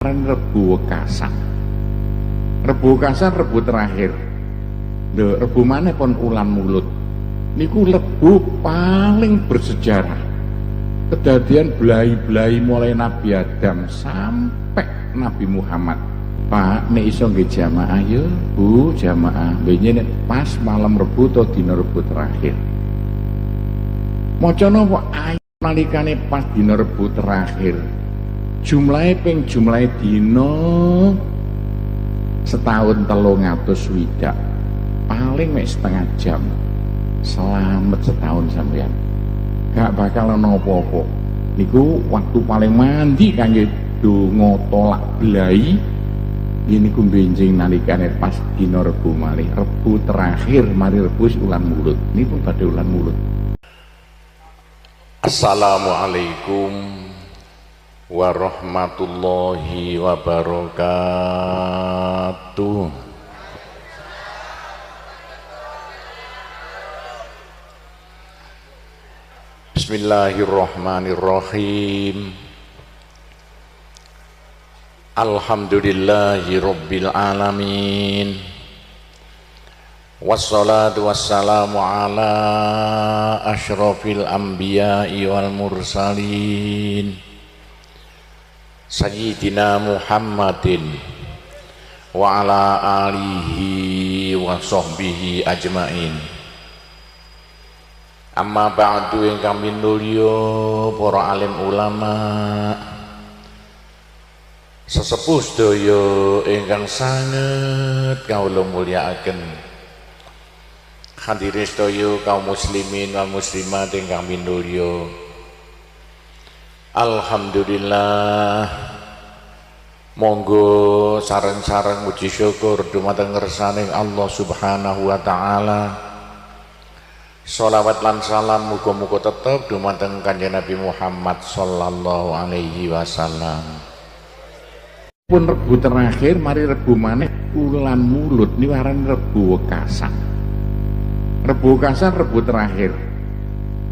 Rebu Wekasan. Rebu Wekasan rebu terakhir. Rebu mana pun ulan mulut. Niku rebu paling bersejarah. Kejadian belai-belai mulai Nabi Adam sampai Nabi Muhammad. Pak, nek iso nggih jamaah yo, Bu, jamaah. Benjene pas malam rebu to dina rebu terakhir. Maca napa ayat nalikane pas dina rebu terakhir. Jumlahe ping jumlahe dina setahun 300 paling mek setengah jam. Selamat setahun sampean. Gak bakal ana apa-apa. Niku waktu paling mandi kangge donga tolak belai. Ini ku benjing nalikane pas dina rebu malih. Rebu terakhir mari rebu ulan mulut. Niku badhe ulan mulut. Assalamualaikum warahmatullahi wabarakatuh. Bismillahirrahmanirrahim. Alhamdulillahi rabbil alamin. Wassalatu wassalamu ala asyrafil anbiya'i wal mursalin Sayyidina Muhammadin wa ala alihi wa sahbihi ajmain. Amma ba'du ingkang minulya para alim ulama, sesepuh sedaya ingkang sanget kawula mulyakaken. Hadirin sedaya kaum muslimin wal muslimat ingkang minulya. Alhamdulillah, monggo sareng-sareng muji syukur dumateng ngersaning Allah Subhanahu wa taala. Sholawat lan salam muga-muga tetep dumateng Kanjeng Nabi Muhammad sallallahu alaihi wasallam. Pun rebu terakhir mari rebu maneh ulan mulut niku aran rebu Wekasan. Rebu Wekasan rebu terakhir.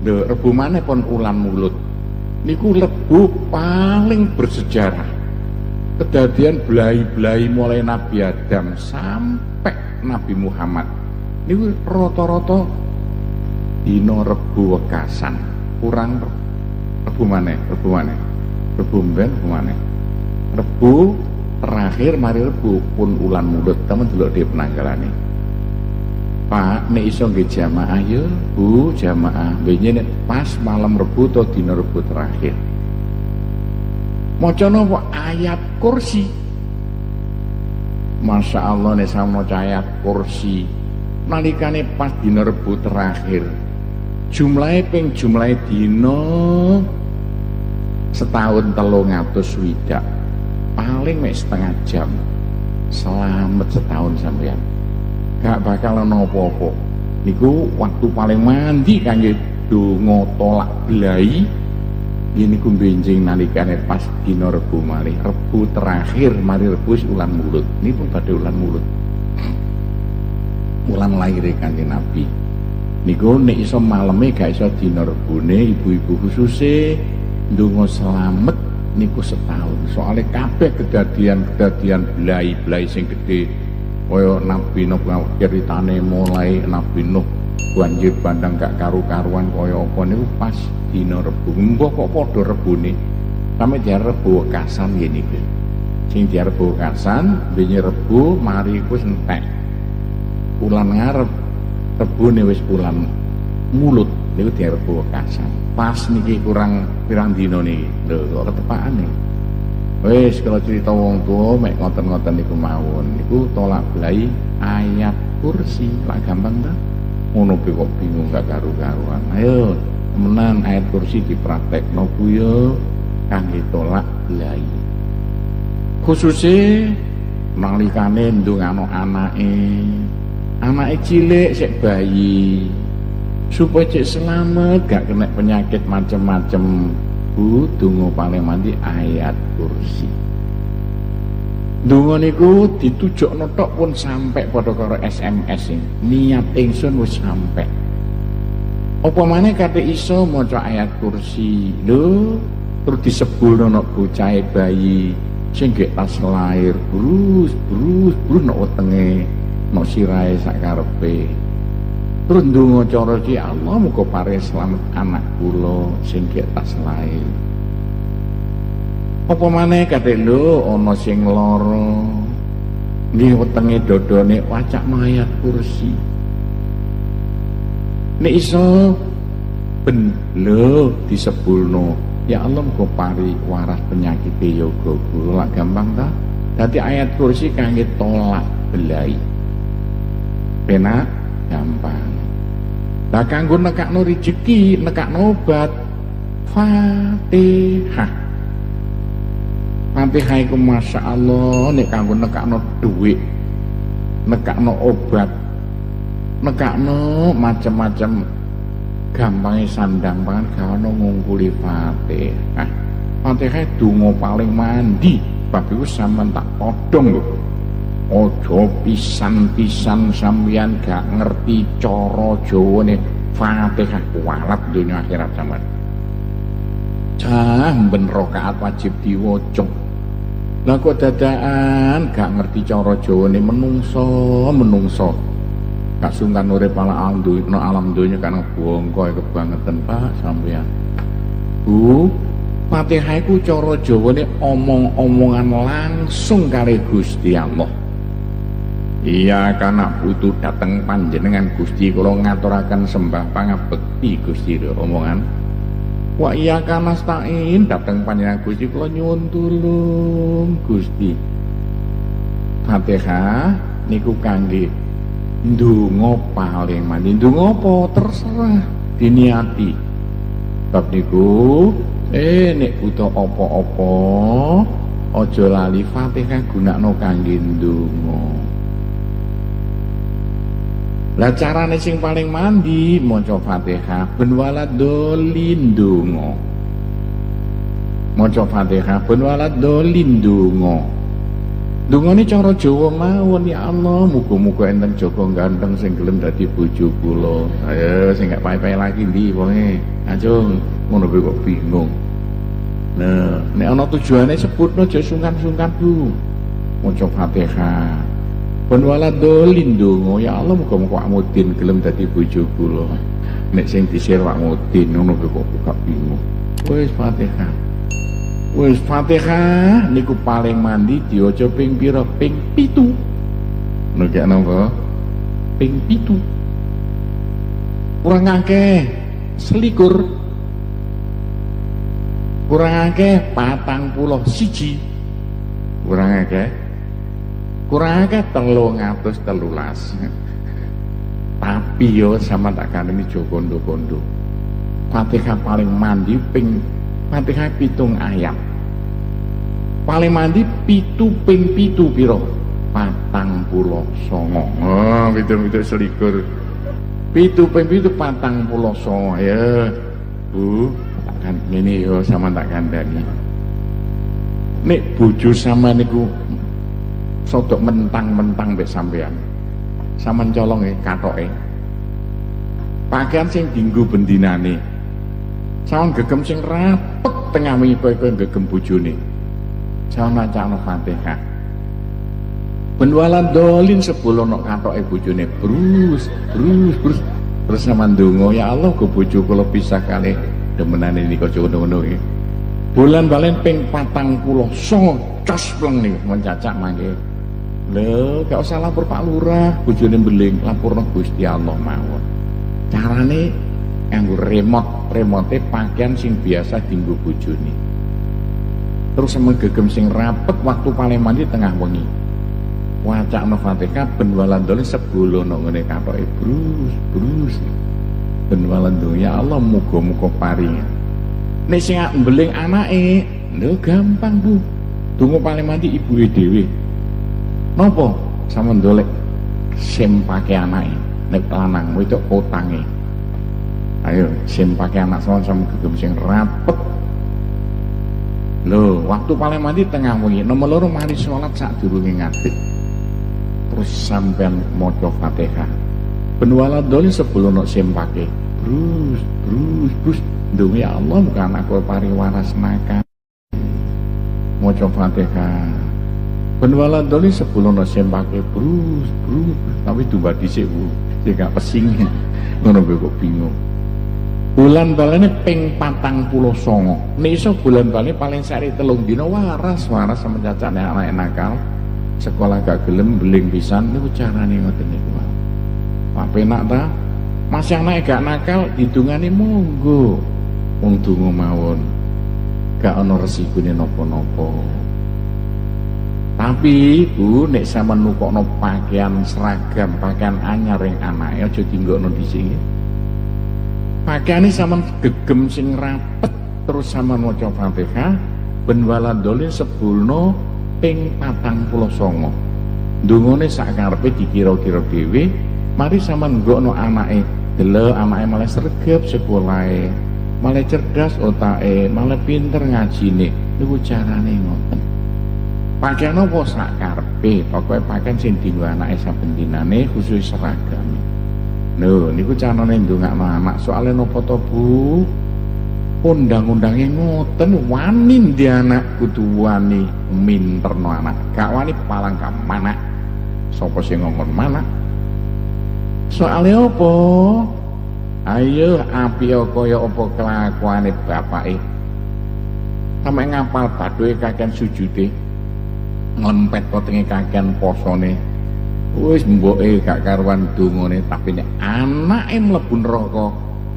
Rebu maneh pun ulan mulut. Niku rebu paling bersejarah. Kejadian belai-belai mulai Nabi Adam sampai Nabi Muhammad. Niku rata-rata dina rebu Wekasan. Kurang rebu maneh, rebu maneh. Rebu mben rebu maneh. Rebu terakhir mari rebu pun ulan mulut. Temen delok di penanggalane. Pak, nek iso nggih jamaah yo, Bu, jamaah. Benjene pas malam rebu to dina rebu terakhir. Maca napa ayat kursi. Masya Allah nek sama maca ayat kursi nalikane pas dina rebu terakhir. Jumlahe ping jumlahe dina setahun 300 paling mek setengah jam. Selamat setahun sampean. Gak bakal ana apa-apa. Niku waktu paling mandi kangge donga tolak belai. Ini ku benjing nalikane pas dina rebu malih. Rebu terakhir mari rebu ulan mulut. Niku badhe ulan mulut. Ulan lahir Kanjeng Nabi. Niku nek iso maleme gak iso dina rebune ibu-ibu khususe ndonga slamet niku setahun. Soale kabeh kejadian-kejadian belai-belai sing gedhe kaya Nabi Nuh ceritane mulai Nabi Nuh banjir bandang gak karu-karuan kaya apa niku pas dina rebu. Mbah kok padha rebune. Sampe diare rebu Wekasan ngene iki. Sing diare rebu Wekasan bengi rebu mari wis entek. Ulan ngarep rebune wis ulan mulut niku diare rebu Wekasan. Pas niki kurang pirang dina niki. Lho kok ketepakane. Wis kalau cerita wong tua mek ngoten-ngoten niku mawon. Niku tolak belai ayat kursi. Lah gampang ta? Ngono ki kok bingung gak karu-karuan. Ayo temenan ayat kursi dipraktekno ku yo kangge tolak belai. Khususe nalikane ndongano anake cilik sik bayi supaya cek selamat gak kena penyakit macem-macem. Bu, donga paling mandi ayat kursi. Donga niku ditujokno tok pun sampai padha karo SMS e. Niat ingsun wis sampai. Apa maneh kate iso maca ayat kursi. Lho, terus disebulno bocah bayi sing gek tas lair brus nok wetenge nok sirahe sakarepe. Terus ndonga cara iki, Allah muga paring slamet anak kula sing gek tas lair. Apa maneh kate lho ana sing lara. Nggih wetenge dodone wacak ayat kursi. Nek iso ben lho disebulno, ya Allah muga pari waras penyakit yoga kula lak gampang ta. Dadi ayat kursi kangge tolak belai. Penak gampang. Lah kanggo nekakno rezeki, nekakno obat, Fatihah. Fatihah iku masyaallah nek kanggo nekakno dhuwit, nekakno obat, nekakno macam-macam gampangnya sandang pangan gawana ngungkuli Fatihah. Fatihah donga paling mandi bab iku sampean tak podhong lho. Aja pisan-pisan sampeyan gak ngerti cara Jawane Fatihah kualat dunia akhirat sampean. Cah ben rakaat wajib diwaca. Lah kok dadakan gak ngerti cara Jawane menungso. Gak sungkan urip ala alam dunya karena bongko kebangetan Pak sampeyan. Bu, Fatihah iku cara Jawane omong-omongan langsung kali Gusti Allah. Iya karena butuh dateng panjenengan Gusti kula ngaturaken sembah pangabekti Gusti lho omongan. Wa iya kana stain dateng panjenengan Gusti kula nyuwun tulung Gusti. Fatihah niku kangge ndonga paling mandi. Ndonga apa terserah diniati. Bab niku nek butuh apa-apa aja lali Fatihah gunakno kangge ndonga. Lah carane sing paling mandi maca Fatihah ben waladolin ndonga. Maca Fatihah ben waladolin ndonga. Ndongane cara Jawa mawon ya Allah, muga-muga enten Joko ganteng sing gelem dadi bojo kula. Ayo sing gak pae-pae lagi ndi wonge. Ajeng ngono kok bingung. Nah, nek ana tujuane sebutno aja sungkan-sungkan Bu. Maca Fatihah. Ben waladolin ndonga ya Allah muga-muga Mudin gelem dadi bojo kula. Nek sing disir Pak Mudin ngono kok bingung. Wis Fatihah. Wis Fatihah niku paling mandi diwaca ping pira? Ping 7. Nek napa? Ping 7. Kurang akeh 21. Kurang akeh 41. Kurang akeh 313. Tapi yo sama tak kandhani jo kondo-kondo. Fatihah paling mandi ping Fatihah 7 ayat. Paling mandi 7 ping 7 pira? 49. Oh, 7 selikur. 7 ping 7 49 ya. Bu, kan ngene yo sama tak kandhani. Nek bojo sama niku sodok mentang-mentang mbek sampean. Sampeyan colonge katoke. Pakaian sing dienggo bendinane. Sawan gegem sing rapet tengah wingi kowe gegem bojone. Sawan macakno Fatihah. Ben waladolin sebul ana katoke bojone brus. Terus sampeyan ndonga ya Allah go bojo kula pisah kalih demenane nika ngono iki. Bulan balen ping 49 cos pleng niku mencacak mangke. Lho, gak usah lapor Pak Lurah, bojone beling, laporno Gusti Allah mawon. Carane nganggo remote pakaian sing biasa dienggo bojone. Terus gegem sing rapet waktu paling mandi tengah wengi. Wacakno Fatihah ben walandone sebolo nang ngene katoke brus. Ben walandone ya Allah muga-muga paring. Nek sing mbeling anake, lho gampang Bu. Donga paling mandi ibuke dhewe. Napa sama ndolek sempake anake nek lanang wedok utange. Ayo sempake anak sama gegem sing rapet. Lho, waktu paling mandi tengah wengi, nomor loro mari salat sadurunge ngadeg. Terus sampean maca Fatihah. Ben waladolin sebelum nok sempake. Brus. Ndonga ya Allah muga anakku paring waras makan. maca Fatihah. Ben waladoli sepuluhna sempake brus tapi dumba dhisik Bu. Sing gak pesing. Ngono kok bingung. Bulan balane ping 49. Nek iso bulan bali paling sari 3 dina waras sama cacane anak nakal. Sekolah gak gelem beling pisan niku carane ngoten niku. Pak penak ta? Masih anak gak nakal didungani monggo. Wong donga mawon. Gak ana resikune napa-napa. Tapi Bu nek sampean nukokno pakaian seragam, pakaian anyar ing anake aja dinggokno dhisik. Pakaiane sampean gegem sing rapet terus sampean maca Fatihah ben waladole sebulno ping 49. Ndungone sak karepe dikira-kira dhewe, mari sampean nggokno anake, delok anake malah sregep sekolahe, malah cerdas otake, malah pinter ngajine. Niku carane ngoten. Pakaian apa sak karepe, pokoke pakaian sing dienggo anake saben dinane khusus seragam. Lho, niku carane ndongakno anak. Soale napa to, Bu? Undang-undange ngoten, wani ndi anak kudu wani minterno anak. Gak wani palang gak manak. Sapa sing ngongkon manak? Soale apa? Ayo api kaya apa kelakuane bapake. Sampe ngapal badoe kakean sujude. Nglempet potenge kakean posone. Wis mboke gak karuan dongane, tapi nek anake mlebu neraka,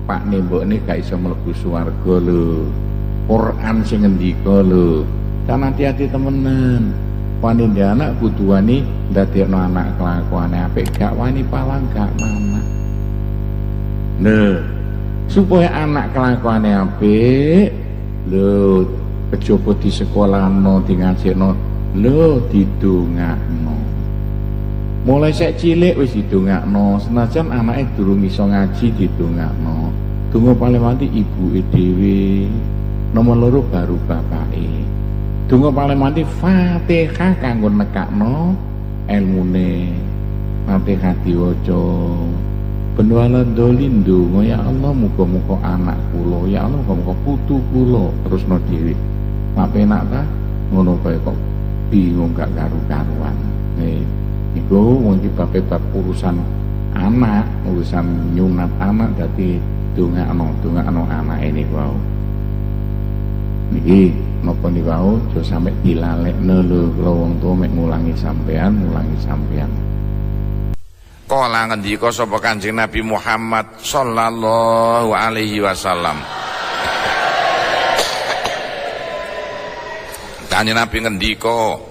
Pak mbokne gak iso mlebu swarga lho. Quran sing ngendika lho. Kan hati-hati temenan. Wani anak kudu wani ndadekno anak kelakuane apik, gak wani palang gak manak. Nah, supaya anak kelakuane apik, lho kejaba di sekolahno, di ngajarno, lho didongakno. Mulai sek cilik wis didongakno, senajan anake durung iso ngaji didongakno. Donga paling mati ibuke dhewe, nomor 2 baru bapake. Donga paling mati Fatihah kanggo nekakno ilmune. Fatihah diwaca. Ben waladoli ndonga ya Allah muga-muga anak kula, ya Allah muga-muga putu kula terusno dhewe. Mak penak ta? Ngono kae kok bingung gak karu-karuan. Iku wong iki bab urusan anak, urusan nyunat anak dadi dongakno anake niku wae. Niki napa niku wae aja sampe dilalekno lho, kula wong tuwa mek mulangi sampean. Kala ngendika sapa Kanjeng Nabi Muhammad sallallahu alaihi wasallam. Kanjeng Nabi ngendika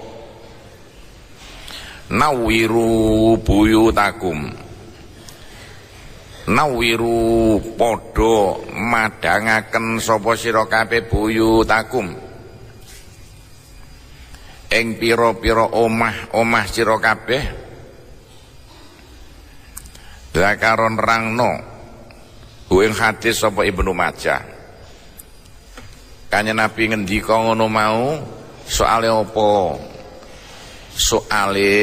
nawiru buyutakum, nawiru padha madangaken sapa sira kabeh buyutakum ing pira-pira omah sira kabeh dakaron rangno ing hadis sapa Ibnu Majah. Kanjeng Nabi ngendika ngono mau soale apa? Soale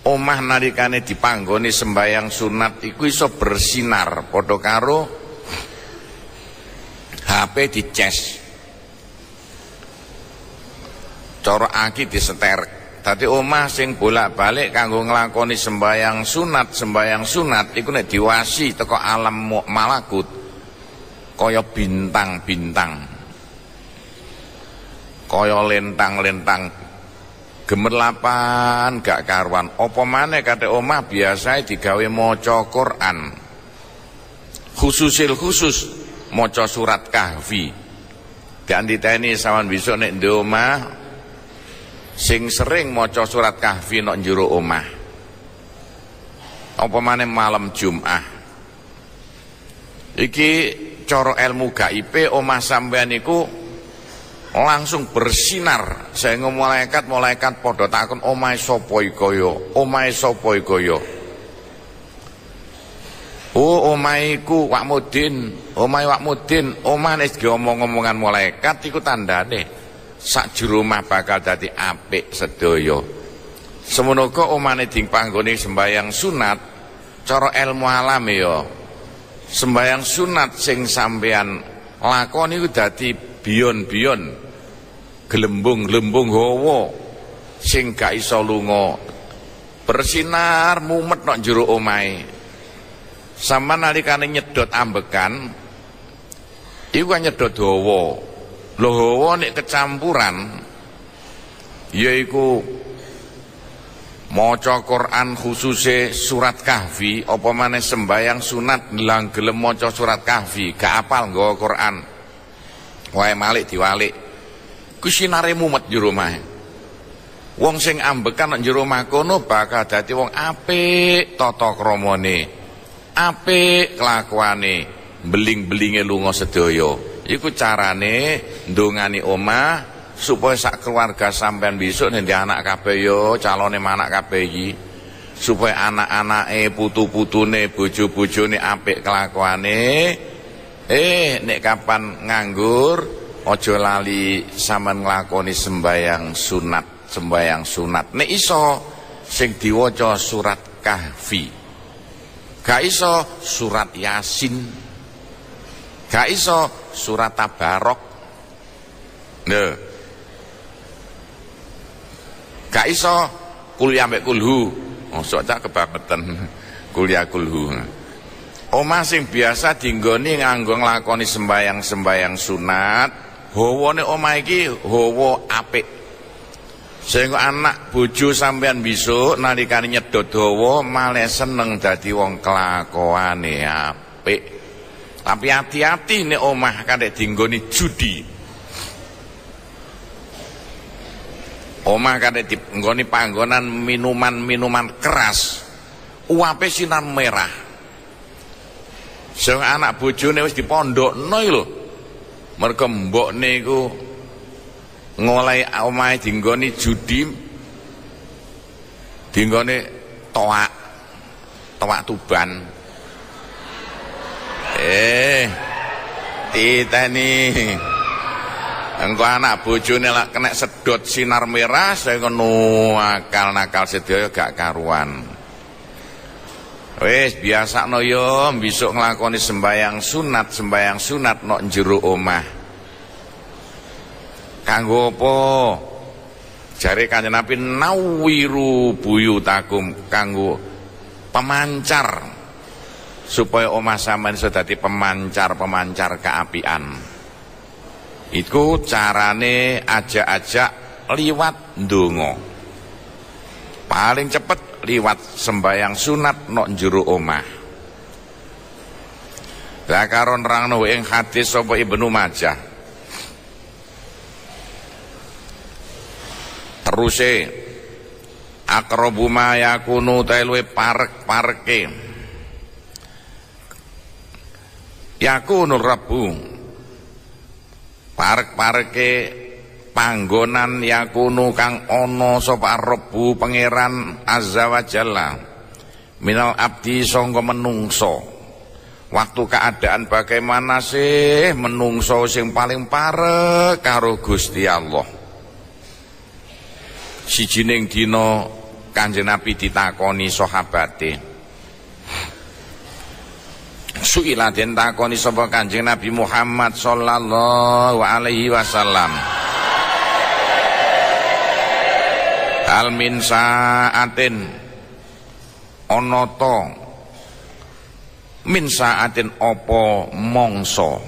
omah nalikane dipanggoni sembayang sunat iku iso bersinar padha karo HP dicas, cara aki diseterek. Dadi omah sing bolak-balik kanggo nglakoni sembayang sunat iku nek diwasi teko alam malakut kaya bintang-bintang, kaya lentang-lentang gemerlapan gak karuan. Apa maneh kate omah biasae digawe maca Quran, khusus maca surat Kahfi. Gak diteni sawan besok nek ndek omah sing sering maca surat Kahfi nek njero omah. Apa maneh malam Jumat. Iki cara ilmu gaib omah sampean iku langsung bersinar sehingga malaikat padha takon omahe sapa iki kaya. Oh omahe iku Wakmudin, omah nek diomong-omongan malaikat iku tandane sak jero omah bakal dadi apik sedaya. Semono uga omane dipanggoni sembayang sunat, cara ilmu alam ya. Sembayang sunat sing sampeyan lakoni iku dadi biyon-biyon gelembung-gelembung hawa sing gak iso lunga bersinar mumet nok jero omahe. Sama nalikane nyedot ambekan iku kan nyedot hawa. Lho hawa nek kecampuran yaiku maca Quran khususe surat Kahfi apa maneh sembayang sunat lang gelem maca surat Kahfi gak apal nggawa Quran wae malik diwalik ku sinare mumet jero omahe. Wong sing ambekan nang jero omah kono bakal dadi wong apik tata kramane, apik kelakuane, beling-belinge lunga sedaya. Iku carane ndongani omah supaya sak keluarga sampean besok nek anak kabeh yo calone anak kabeh iki, supaya anak-anake, putu-putune, bojo-bojone apik kelakuane. Nek kapan nganggur aja lali sampean nglakoni sembayang sunat. Nek iso sing diwaca surat Kahfi, gak iso surat Yasin, gak iso surat Tabarok, gak iso kuliah ambek kulhu. Mosok cak kebangetan kuliah kulhu. Omah sing biasa dinggoni nganggo nglakoni sembayang sunat, hawane omah iki hawa apik. Sehingga anak bojo sampean besok nalikane nyedot hawa malah seneng dadi wong kelakuane apik. Tapi hati-hati nek omah kadek dinggoni judi. Omah kadek dinggoni panggonan minuman keras. Uape sinar merah. Sehingga anak bojone wis dipondhokno iki lho. Mergo mbokne iku ngoleh omahe dinggoni judi, dinggoni toak Tuban. Titeni engko anak bojone lak kena sedot sinar merah saya ngono akal-nakal sedaya gak karuan. Wis biasakno yo besok nglakoni sembayang sunat nok njero omah. Kanggo apa? Jare Kanjeng Nabi nawiru buyutakum, kanggo pemancar supaya omah sampean iso dadi pemancar keapian. Iku carane ajak-ajak liwat ndonga. Paling cepet liwat sembayang sunat nok njero omah. Lah karo nerangno ing hadis sapa Ibnu Majah. Teruse akrabu ma yakunu tailwe parek-pareke yakunu rabbu parek-pareke panggonan yakunu kang ana sapa Rabbu pangeran azza wa jalla minal abdi sangga menungso. Waktu keadaan bagaimana sih menungso sing paling parek karo Gusti Allah. Sijining dina Kanjeng Nabi ditakoni sahabate. Suila den takoni sapa Kanjeng Nabi Muhammad sallallahu alaihi wasallam. Hal min saatin ana ta min saatin apa mangsa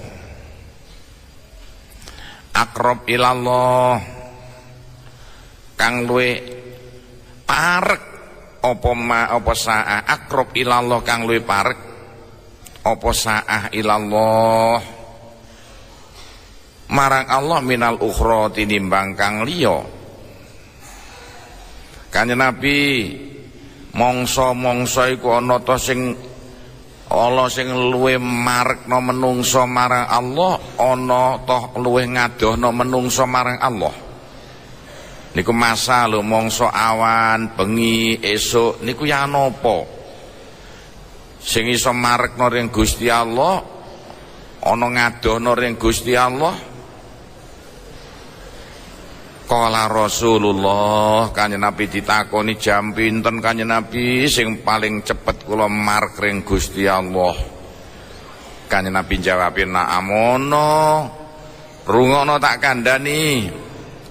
akrab ilallah kang luwe parek apa saah akrab ilallah kang luwe parek apa saah ilallah marang Allah minal ukhra tinimbang kang liya. Kanjeng Nabi mangsa-mangsa iku ana ta sing Allah sing luwe marekno menungso marang Allah, ana ta luwe ngadohno menungso marang Allah. Niku masa lho mangsa awan, bengi, esuk niku ya napa? Sing iso marekno ring Gusti Allah, ana ngadohno ring Gusti Allah. Kala Rasulullah, Kanjeng Nabi ditakoni jam pinten Kanjeng Nabi sing paling cepet kula marek ring Gusti Allah. Kanjeng Nabi jawab, "Na'amono, rungokno tak kandhani."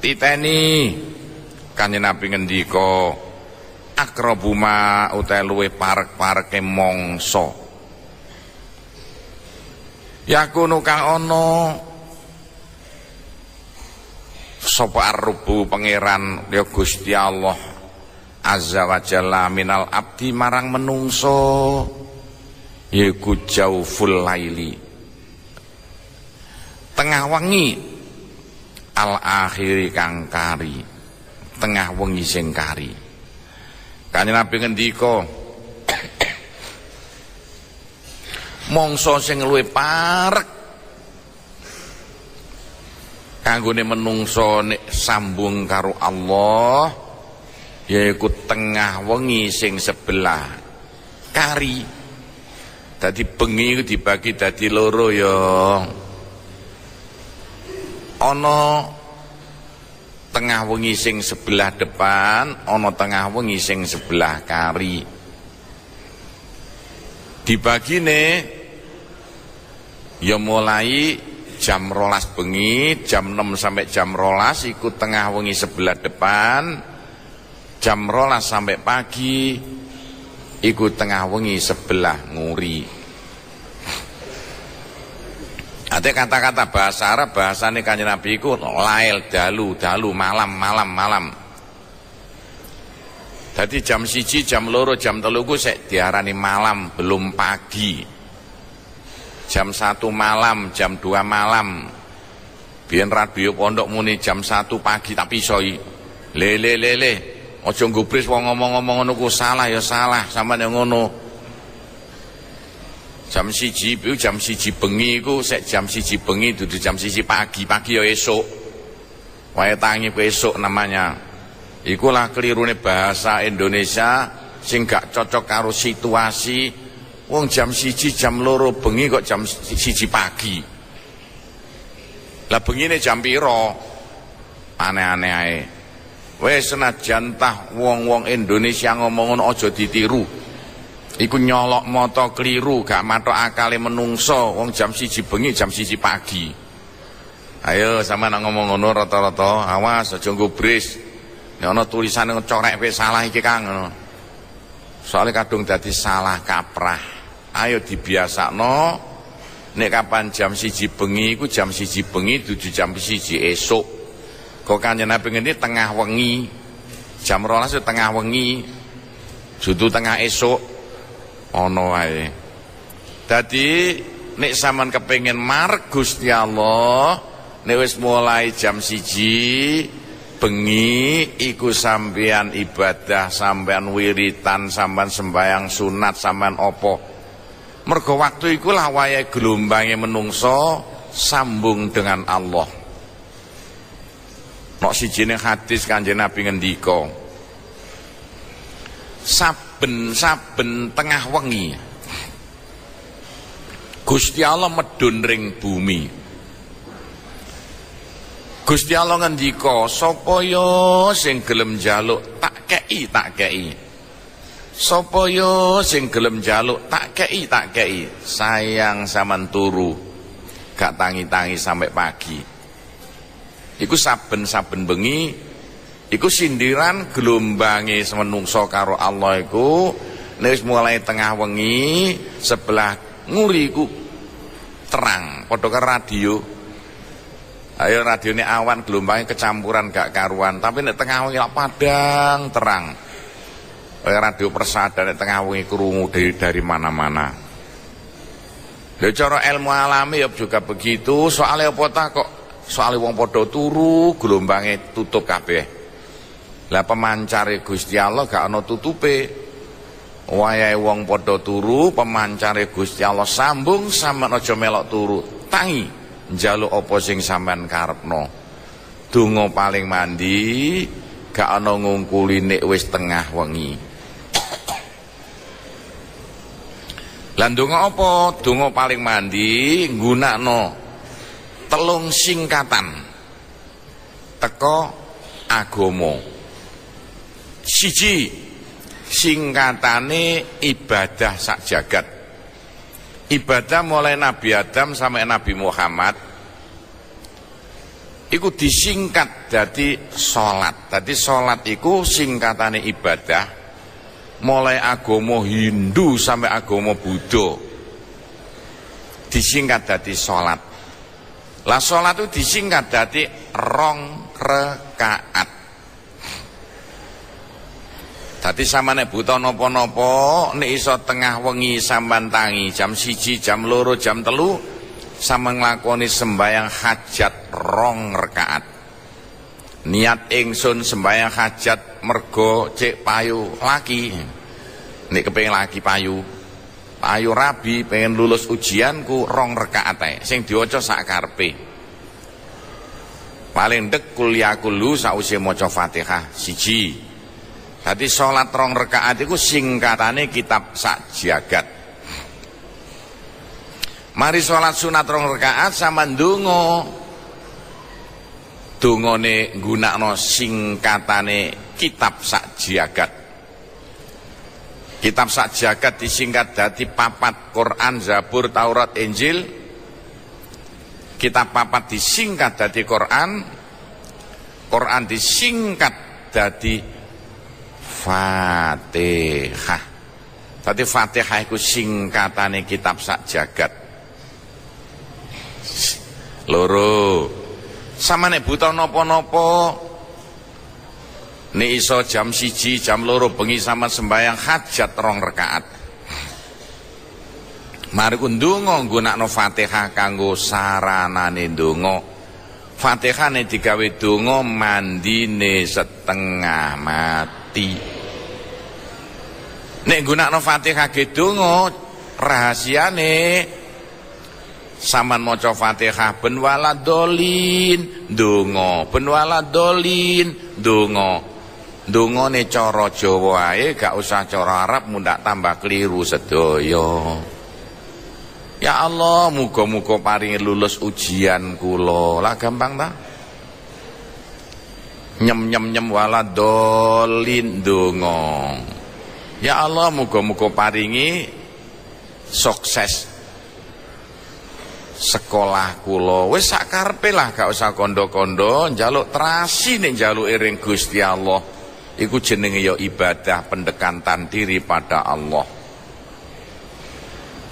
titeni. Kanjeng Nabi ngendika akrabuma utahe luwih parek-pareke mangsa yakunu kang ana sapa arrubu pangeran ya Gusti Allah azza wa jalla minal abdi marang menungso yaiku jauful laili tengah wengi al akhiri kang kari tengah wengi sing kari. Kanjeng Nabi ngendika mangsa sing luwih parek kanggone menungso nek sambung karo Allah yaiku tengah wengi sing sebelah kari. Dadi bengi iku dibagi dadi loro ya. Ana tengah wengi sing sebelah depan, ana tengah wengi sing sebelah kari. Dibagine ya mulai jam 12 bengi, jam 6 sampai jam 12 iku tengah wengi sebelah depan, jam 12 sampai pagi iku tengah wengi sebelah nguri. Ada kata-kata bahasa Arab, bahasane Kanjeng Nabi iku lail dalu malam. Jadi jam 1, jam 2, jam 3 ku sik diarani malam, belum pagi. Jam 1 malam, jam 2 malam. Biyen radio pondok muni jam 1 pagi tak pisoi. Le. Aja nggubris wong ngomong-ngomong ngono ku salah ya salah, sampeyan yang ngono. Jam 1 itu jam 1 bengi iku sik jam 1 bengi dudu jam 1 pagi ya esuk. Wae tangi ku esuk namanya. Ikulah kelirune bahasa Indonesia sing gak cocok karo situasi. Wong jam 1 jam 2 bengi kok jam 1 pagi. Lah bengine jam piro? Aneh-aneh ae. Wis senajan tah wong-wong Indonesia ngomong ngono aja ditiru. Iku nyolok mata keliru, gak matok akale menungso. Wong jam 1 bengi, jam 1 pagi. Ayo sampeyan ngomong ngono rata-rata, awas aja nggubris. Nek ana tulisane corek kowe salah iki Kang ngono. Soale kadung dadi salah kaprah. Ayo dibiasakno nek kapan jam 1 bengi iku jam 1 bengi dudu jam 1 esuk. Kok Kanjeng Nabi ngene tengah wengi. Jam 12 tengah wengi. Dudu tengah esuk. Ono wae. Dadi nek sampean kepengin mareg Gusti Allah, nek wis mulai jam 1 bengi iku sampean ibadah, sampean wiritan, sampean sembahyang sunat, sampean apa. Mergo waktu iku lah wayahe gelombange menungso sambung dengan Allah. Nok sijine hadis Kanjeng Nabi ngendika saben tengah wengi Gusti Allah medun ring bumi. Gusti Allah ngendika sapa ya sing gelem njaluk tak kei. Sapa ya sing gelem njaluk tak kei. Sayang sampean turu gak tangi-tangi sampai pagi. Iku saben bengi iku sindiran gelombange menungso karo Allah iku nek mulai tengah wengi sebelah nguri iku terang padha karo radio. Ayo radione awan gelombange kecampuran gak karuan, tapi nek tengah wengi lak padang terang. Kaya radio Persada nek tengah wengi krungu dari mana-mana. Lha cara ilmu alami ya juga begitu, soalnya apa ta kok soalnya wong padha turu gelombange tutup kabeh. Lah pemancare Gusti Allah gak ana tutupe. Wayahe wong padha turu, pemancare Gusti Allah sambung, sampean aja melok turu. Tangi njaluk apa sing sampean karepno. Donga paling mandi gak ana ngungkuli nek wis tengah wengi. Lah donga apa? Donga paling mandi nggunakno telung singkatan teko agama. Siji singkatane ibadah sak jagat. Ibadah mulai Nabi Adam sampai Nabi Muhammad iku disingkat dadi salat. Dadi salat iku singkatane ibadah mulai agama Hindu sampai agama Buddha disingkat dadi salat. Lah salat itu disingkat dadi 2 rakaat. Dadi sampeyan buta napa-napa nek iso tengah wengi sampean tangi jam 1, jam 2, jam 3 sampeyan nglakoni sembahyang hajat 2 rakaat. Niat ingsun sembahyang hajat mergo cek payu laki. Nek kepengin laki payu rabi pengen lulus ujianku 2 rakaat ae sing diwaca sak karepe. Paling ndek kuliah kulu sause maca Fatihah 1. Dadi salat 2 rakaat iku singkatane kitab sak jagat. Mari salat sunat 2 rakaat sama ndonga. Dongane nggunakno singkatane kitab sak jagat. Kitab sak jagat disingkat dadi 4 Quran, Zabur, Taurat, Injil. Kitab 4 disingkat dadi Quran. Quran disingkat dadi Fatihah. Dadi Fatihah iku singkatane kitab sak jagat. Loro. Sama nek buta napa-napa nek iso jam 1, jam 2 bengi sama sembahyang hajat 2 rakaat. Mari ku ndonga nggunakno Fatihah kanggo saranane ndonga. Fatihah nek digawe donga mandine setengah mati. Nek gunakno Fatihah ge donga rahasiane sampean maca Fatihah ben waladolin donga, ben waladolin donga. Dongane cara Jawa ae gak usah cara Arab mundak tambah keliru sedaya. Ya Allah, muga-muga paringi lulus ujian kula. Lah gampang ta? Nyem waladolin donga. Ya Allah, muga-muga paringi sukses sekolah kula. Wis sak karepe lah, gak usah kondo-kondo njaluk trasi nek njaluk ring Gusti Allah. Iku jenenge ya ibadah pendekatan diri pada Allah.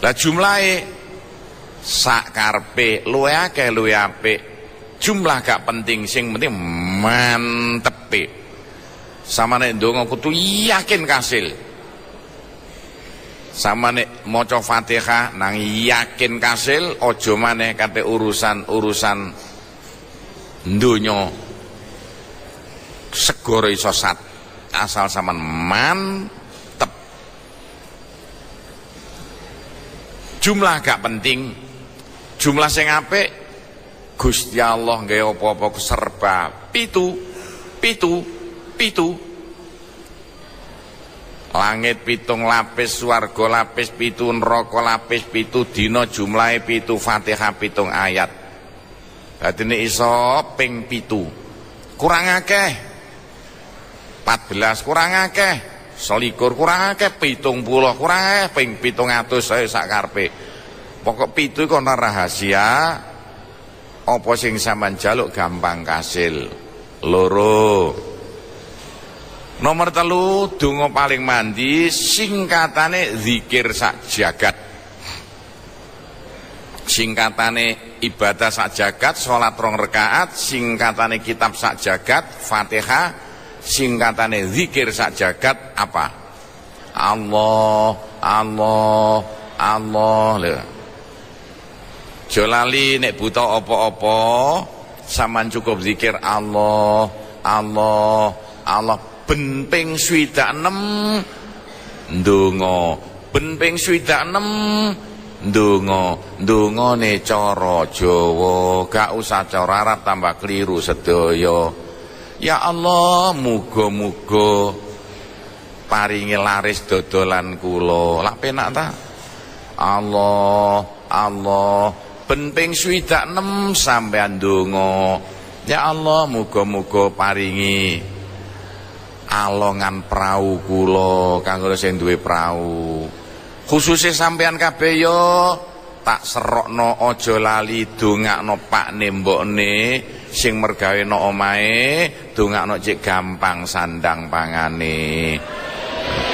Lah jumlahe sak karepe luwih akeh luwih apik. Jumlah gak penting, sing penting mantepe. Sama nek ndonga kudu yakin kasil. Sama nek maca Fatihah nang yakin kasil, aja maneh kate urusan donya segara iso sat asal sampean mantep. Jumlah gak penting, jumlah sing apik Gusti Allah nggawe apa-apa serba pitu. Langit 7 lapis, swarga lapis 7, neraka lapis 7, dina jumlahe 7, Fatihah 7 ayat. Dadi nek iso ping 7. Kurang akeh. 14 kurang akeh. 21 kurang akeh, 70 kurang akeh, ping 700 saya sak karepe. Pokok 7 iku ana rahasia. Apa sing sampean njaluk gampang kasil. Loro. Nomor 3, donga paling mandi singkatane zikir sak jagat. Singkatane ibadah sak jagat, salat 2 rakaat, singkatane kitab sak jagat, Fatihah, singkatane zikir sak jagat apa? Allah, Allah, Allah. Lho. Jolali nek buta apa-apa, sampean cukup zikir Allah, Allah, Allah. Ben ping 26 ndonga, ben ping 26 ndongane cara Jawa, gak usah cara Arab tambah keliru sedaya. Ya Allah, muga-muga paringi laris dodolan kula. Lah penak ta? Allah, Allah, ben ping 26 sampean ndonga. Ya Allah, muga-muga paringi alongan prau kula kanggo sing duwe prau. Khususe sampean kabeh yo tak serokno aja lali dongakno Pak Nembokne sing mergaweno omahe dongakno cek gampang sandang pangane.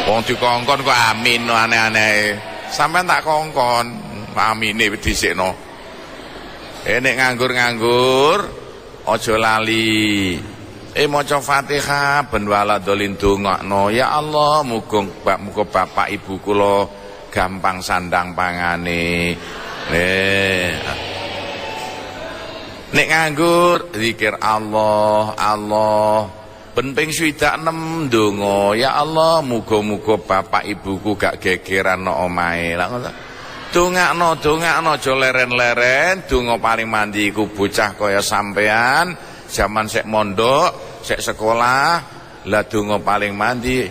Wong dikongkon kok amin aneh-aneh. Sampeyan tak kongkon, amine dhisikno. Nek nganggur-nganggur aja lali. Maca Fatihah ben waladolin dongakno. Ya Allah, muga bapak ibu kula gampang sandang pangane. Nek nganggur zikir Allah, Allah. Ben ping 26 ndonga, ya Allah, muga-muga bapak ibuku gak gegeran nang omahe. Lah ngono. Dongakno aja leren-leren, donga paling mandi iku bocah kaya sampean, zaman sek mondok, sek sekolah, lah donga paling mandi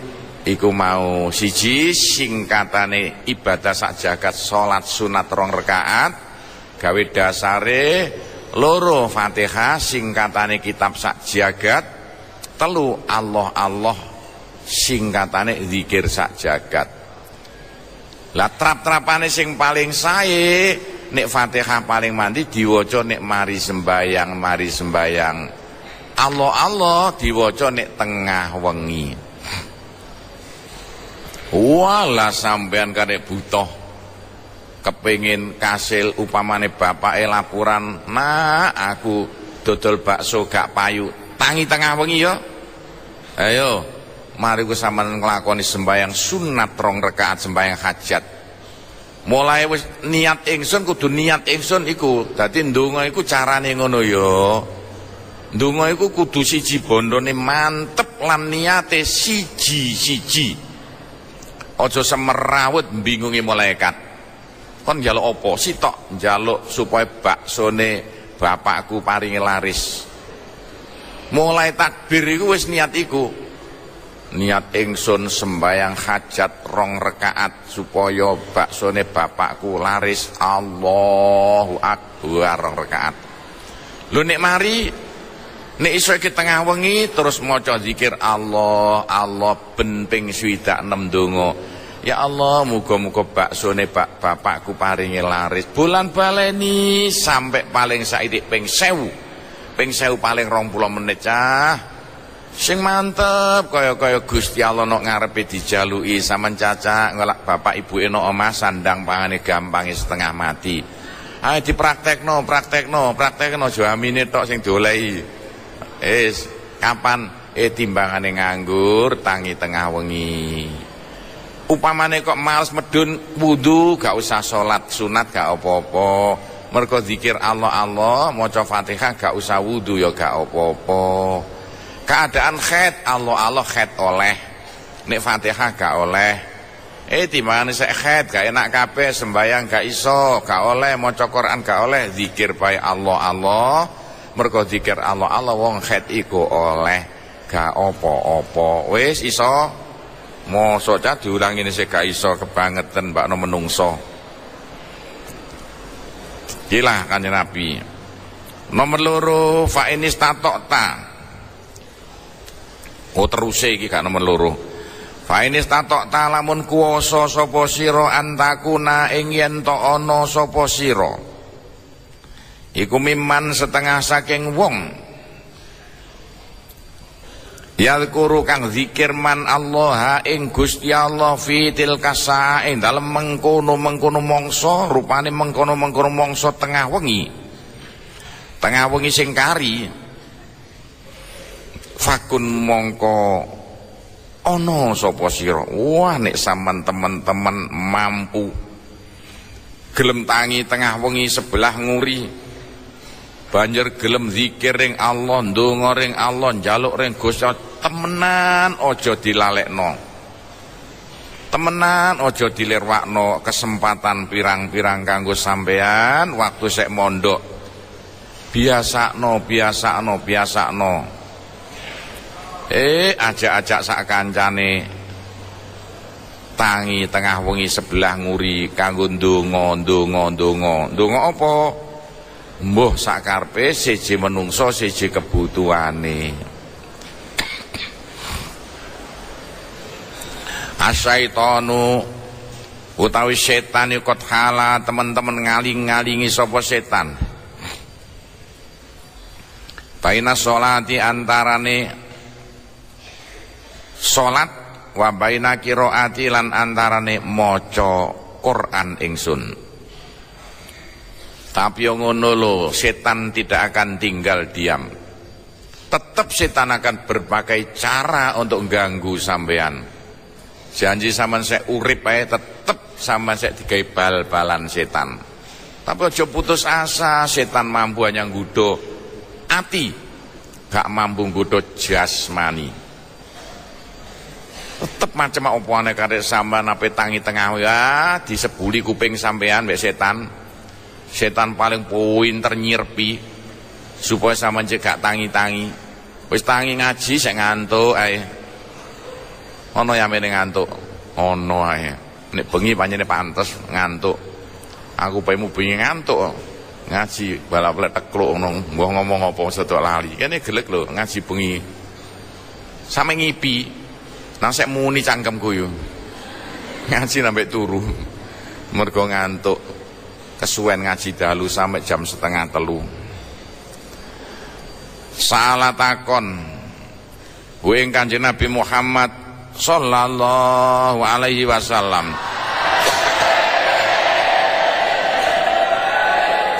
iku mau siji singkatane ibadah sak jagat salat sunat 2 rakaat, gawe dasare 2 Fatihah singkatane kitab sak jagat, 3 Allah singkatane zikir sak jagat. Lah trap-trapane sing paling sae nek Fatihah paling mandi diwaca nek mari sembayang Allah diwaca nek tengah wengi. Walah sampean karek butuh kepengin kasil upamane bapake laporan, "Nah, aku dodol bakso gak payu." Tangi tengah wengi ya. Ayo, mari ku sampean nglakoni sembayang sunat 2 rakaat sembayang hajat. Mulai wis niat ingsun kudu niat ingsun iku. Dadi ndonga iku carane ngono ya. Ndonga iku kudu siji bondone mantep lan niate siji-siji. Aja semerawut bingungi malaikat. Kon njaluk apa? Sitok njaluk supaya baksone bapakku paringi laris. Mulai takbir iku wis niat iku. Niat ingsun sembayang hajat 2 rakaat supaya baksone bapakku laris. Allahu Akbar 2 rakaat. Lho nek mari nek iso iki tengah wengi terus maca zikir Allah ben ping 26 donga. Ya Allah, muga-muga baksone bapakku paringi laris. Bulan baleni sampai paling saithik ping 1000. Ping 1000 paling 20 menit cah. Sing mantep kaya Gusti Allah nok ngarepe dijaluki sampean cacak ngelak bapak ibuke nok omah sandang pangane gampange setengah mati. Ayo dipraktekno aja amine tok sing diolehi. Kapan timbangane nganggur tangi tengah wengi. Upamane kok males medun wudu gak usah salat sunat gak apa-apa. Mergo zikir Allah maca Fatihah gak usah wudu ya gak apa-apa. Keadaan khaid Allah khaid oleh. Nek Fatihah gak oleh. Timbangane sek khaid gak enak kabeh sembayang gak iso, gak oleh maca Quran gak oleh, zikir bae Allah. Mergo zikir Allah wong khaid iku oleh gak apa-apa. Wis iso mosok cah diulangi sik gak iso kebangetan mbakno menungso. Gila Kanjeng Nabi. Nomor 2 fa inis tatokta. Teruse iki gak nomor 2. Fa inis tatokta lamun kuwasa sapa sira antakuna ing yen to ana sapa sira. Iku miman setengah saking wong. Yadhkuru kang zikir man Allah ing Gusti Allah fi tilka sa'a dalem mengkono mangsa rupane mengkono mangsa tengah wengi sing kari fakun mongko ana sapa sira. Wah nek sampean teman-teman mampu gelem tangi tengah wengi sebelah nguri banjur gelem zikir ring Allah, ndonga ring Allah, njaluk ring Gusti temenan aja dilalekno. Temenan aja dilirwakno kesempatan pirang-pirang kanggo sampean waktu sek mondok. Biasakno. Ajak-ajak sak kancane tangi tengah wengi sebelah nguri kanggo ndonga apa? Mbuh sakarepe siji menungso siji kebutuhane. Asyaitonu utawi setan iku khala teman-teman ngaling-ngalingi sapa setan. baina sholati antarane salat wa baina qiraati lan antarane maca Quran ingsun. Tapi yang ngono lho, setan tidak akan tinggal diam. Tetap setan akan berbagai cara untuk ganggu sampean. Janji sampean saya urip ae tetep sampean saya digawe bal-balan setan. Tapi aja putus asa, setan mampu hanya nggodho ati, gak mampu nggodho jasmani. Tetep macam apa nek karek sampean ape tangi tengah ya disebuli kuping sampean mbek setan. Setan paling pinter nyirpi supaya sampean gak tangi-tangi. Wis tangi ngaji sik ngantuk ae. Ono yamene ngantuk. Ono ae. Nek bengi pancene pantes ngantuk. Aku pemu bengi ngantuk. Ngaji balap tekluk ngono, mbah ngomong apa sedok lali. Kene gelek lho ngaji bengi. Sampe ngipi. Nang sek muni cangkemku yo. Ngaji sampe turu. Mergo ngantuk. Kesuwen ngaji dalu sampai jam 2:30. Salah takon. Kuwi Kanjeng Nabi Muhammad sallallahu alaihi wasallam.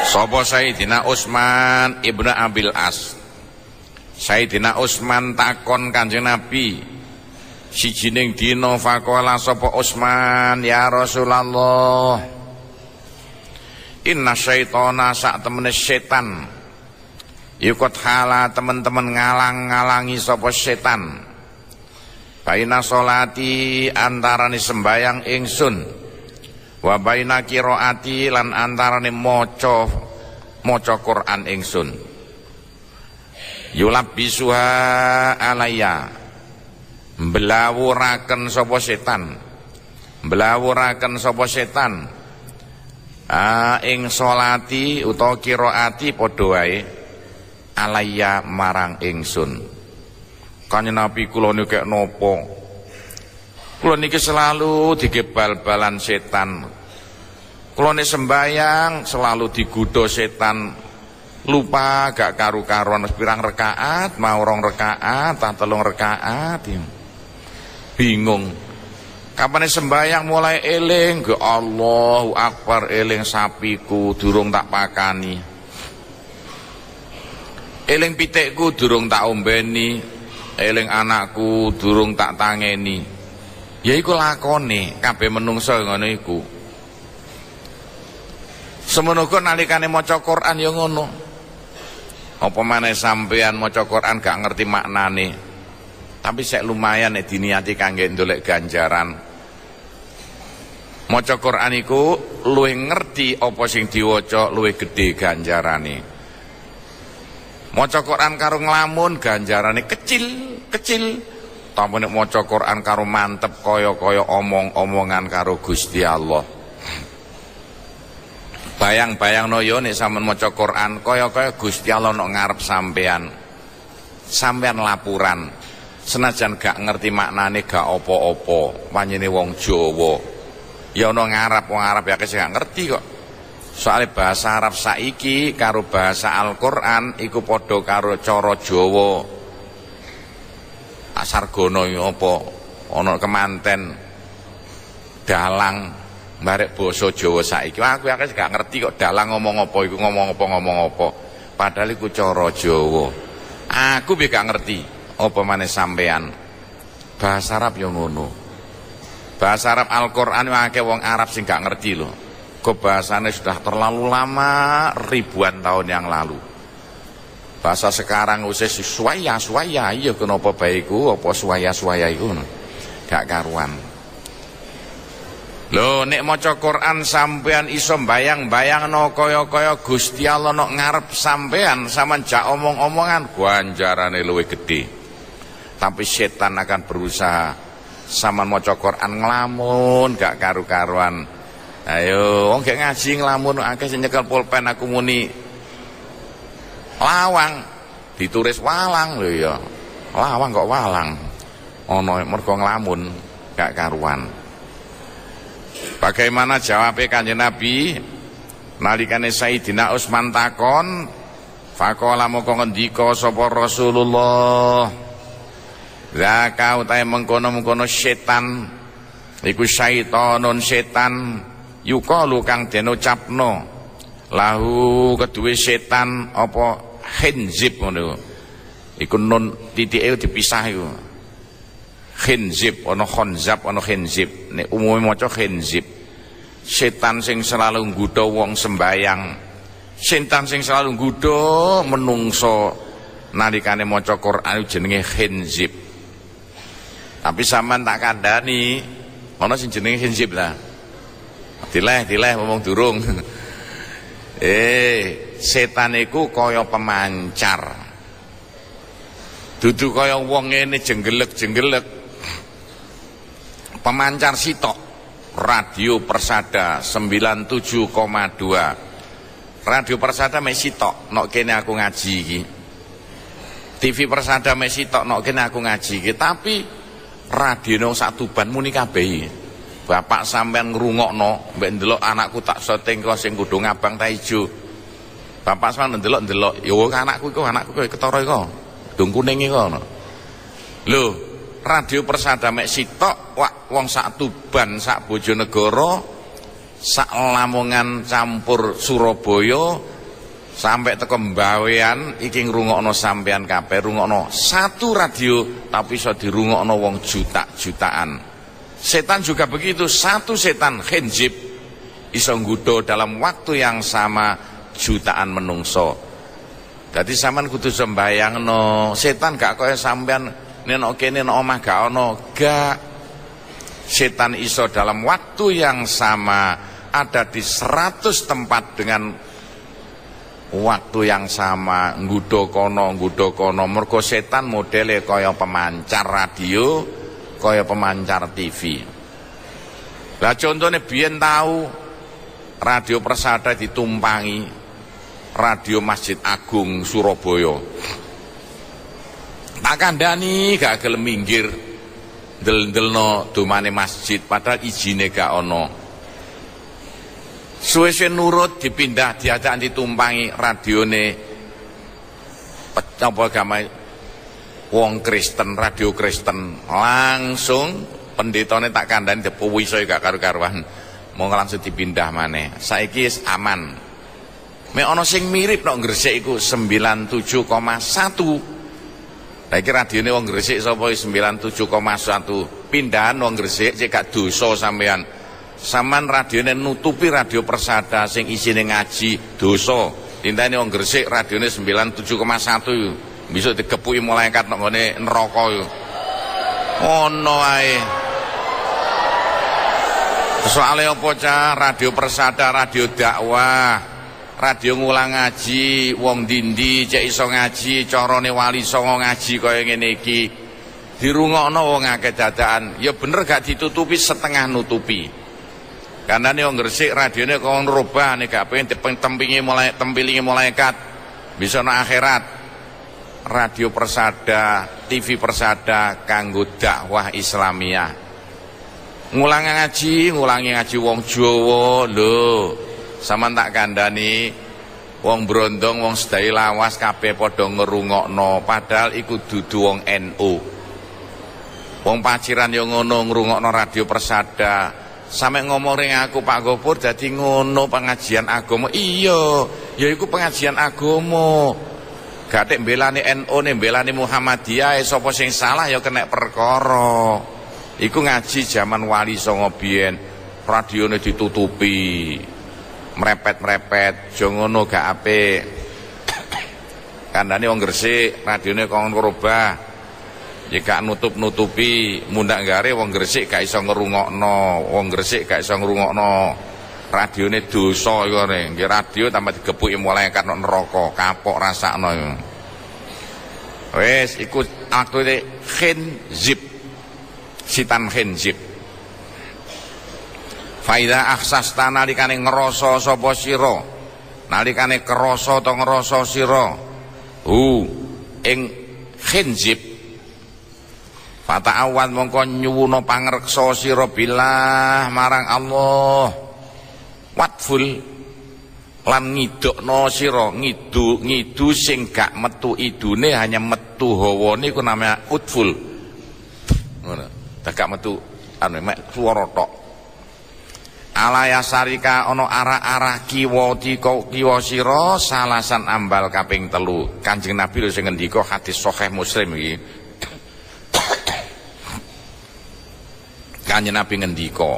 Sapa Sayyidina Utsman ibnu Abil As. Sayyidina Utsman takon Kanjeng Nabi sijining dina faqala sapa Utsman ya Rasulullah inna syaitana sak temene setan yukot hala teman-teman ngalang-ngalangi sapa setan baina sholati antarane sembayang ingsun wa baina qiraati lan antarane maca Quran ingsun yulab bisuha alayya mblawuraken sapa setan ing sholati utawa qiraati padha wae alayya marang ingsun. Kanjeng Nabi kula niki kek napa? Kula niki selalu digebal-balan setan. Kula nek sembayang selalu digodha setan. Lupa gak karu-karuan pirang rakaat, mau 2 rakaat, 3 rakaat. Bingung. Kapane sembayang mulai eling, ge Allahu Akbar eling sapiku durung tak pakani. Eling pitikku durung tak ombeni, eling anakku durung tak tangeni. Ya iku lakone kabeh menungso ngono iku. Semono kok nalikane maca Quran ya ngono. Apa maneh sampean maca Quran gak ngerti maknane. Tapi sek lumayan nek diniati kangge ndolek ganjaran. Maca Quran iku luwih ngerti apa sing diwaca luwih gedhe ganjarane. Maca Quran karo nglamun ganjarane kecil. Tapi nek maca Quran karo mantep kaya-kaya omong-omongan karo Gusti Allah. Bayang-bayangno yo nek sampean maca Quran kaya-kaya Gusti Allah nek ngarep sampean. Sampean lapuran. Senajan gak ngerti maknane gak apa-apa, panjene wong Jawa. Ya ana ngarep, wong Arab ya sing gak ngerti kok. Soale bahasa Arab saiki karo bahasa Al-Qur'an iku padha karo cara Jawa. Sargana apa ana kemanten dalang barek basa Jawa saiki. Aku akeh gak ngerti kok dalang ngomong apa iku ngomong apa. Padahal iku cara Jawa. Aku piye gak ngerti apa maneh sampean. Bahasa Arab yo ngono. Bahasa Arab Al-Qur'an akeh wong Arab sing gak ngerti lho. Kok bahasanya sudah terlalu lama, ribuan tahun yang lalu. Bahasa sekarang usah suwaya, iya kenapa baiku apa suwaya iku gak karuan. Lho nek maca Quran sampean iso bayang-bayangno kaya-kaya Gusti Allah nok ngarep sampean sampean jak omong-omongan ganjarane luwih gedhe. Tapi setan akan berusaha sampean maca Quran nglamun gak karu-karuan. Ayo wong gak ngaji nglamun akeh sing nyekel pulpen aku muni lawang ditulis walang lho ya. Lawang kok walang. Ana mergo nglamun gak karuan. Bagaimana jawabnya Kanjeng Nabi nalikane Sayyidina Utsman takon Faqala moko ngendika sapa Rasulullah, zaka utahe mengkono-mengkono setan iku syaitonun setan yuqalu kang den ucapno lahu keduwe setan apa khinzib ngono iku nun titike dipisah iku khinzib ana khonzab ana khinzib nek umume maca khinzib setan sing selalu nggodha wong sembayang, setan sing selalu nggodha menungso nalikane maca Quran jenenge khinzib. Tapi sampean tak kandhani ana sing jenenge khinzib lah. Dileh ngomong durung. Setan iku kaya pemancar. Dudu kaya wong ngene jenggelek-jenggelek. Pemancar sitok. Radio Persada 97,2. Radio Persada mek sitok nok kene aku ngaji iki. TV Persada mek sitok nok kene aku ngaji iki, tapi radio sak Tuban muni kabeh. Bapak sampean ngrungokno mbek ndelok anakku tak syuting kok sing kudu ngabang ta ijo. Bapak sampean ndelok ya anakku ketara iku. Dung kuning iku ngono. Lho, Radio Persada mek sitok wong sak Tuban, sak Bojonegoro, sak Lamongan campur Surabaya sampai teko Mbawean iki ngrungokno sampean kabeh, rungokno satu radio tapi iso dirungokno wong juta-jutaan. Setan juga begitu, satu setan khinzib iso nggodha dalam waktu yang sama jutaan menungso. Dadi sampean kudu sembayangno, setan gak kaya sampean nek kene nek omah gak ono, gak. Setan iso dalam waktu yang sama ada di 100 tempat dengan waktu yang sama, nggodha kono mergo setan modele kaya pemancar radio, kaya pemancar TV. Lah contone biyen tahu Radio Persada ditumpangi Radio Masjid Agung Surabaya. Tak kandhani gak gelem minggir ndel-ndelno domane masjid padahal izine gak ono. Suwe-suwe nurut dipindah diajak ditumpangi radione apa agama wong Kristen, radio Kristen. Langsung pendetane tak kandhani depuwiso gak karo-karuan. Mau langsung dipindah maneh. Saiki wis aman. Mek ana sing mirip nek Gresik iku 97,1. Lah iki radione wong Gresik sapa 97,1. Pindahan wong Gresik cek gak dosa sampean. Saman radione nutupi Radio Persada sing isine ngaji dosa. Tintane wong Gresik radione 97,1 bisa digepuki malaikat nek ngene neraka yo. Ono ae. Soale apa cah? Radio Persada radio dakwah. Radio ngulang ngaji, wong dindi cek iso ngaji, carane wali songo ngaji kaya ngene iki. Dirungokno wong akeh dadakan, ya bener gak ditutupi setengah nutupi. Kandhane wong Gresik radione kok nrubah nek gak pengen tempilingi malaikat. Bisa nang akhirat. Radio Persada, TV Persada kanggo dakwah Islamiyah. Ngulangi ngaji wong Jawa lho. Saman tak kandhani wong Brondong, wong sedaya lawas kabeh padha ngrungokno, padahal iku dudu wong NU. Wong Paciran yo ngono ngrungokno Radio Persada. Sampe ngomong ring aku Pak Gopur dadi ngono pengajian agama. Iya, ya iku pengajian agama. Gak tek mbelani NU nek mbelani Muhammadiyah sapa sing salah ya kena perkara. Iku ngaji zaman Wali Songo biyen, radione ditutupi. Merepet-merepet, aja ngono gak apik. Kandhane wong Gresik, radione kok ngrubah. Ya gak nutup-nutupi, mundak gare wong Gresik gak iso ngrungokno, wong Gresik gak iso ngrungokno. Radione dosa iku ne, nggih radio tambah digepuki malaikat nang neraka, kapok rasakno iku. Wis iku akture khinzib. Sitan khinzib. Faida akhsasta nalikane ngrasa sapa sira, nalikane krasa ta ngrasa sira ing khinzib, fata'awad mongko nyuwuna pangreksa sira billah marang Allah. Watful lan ngidokno sira ngidu sing gak metu idune hanya metu hawane iku namanya utful ngono gak metu anu mek swara tok ala yasarika ana arah-arah kiwa sira salasan ambal kaping 3 Kanjeng Nabi lho sing ngendika hadis sahih Muslim iki Kanjeng Nabi ngendika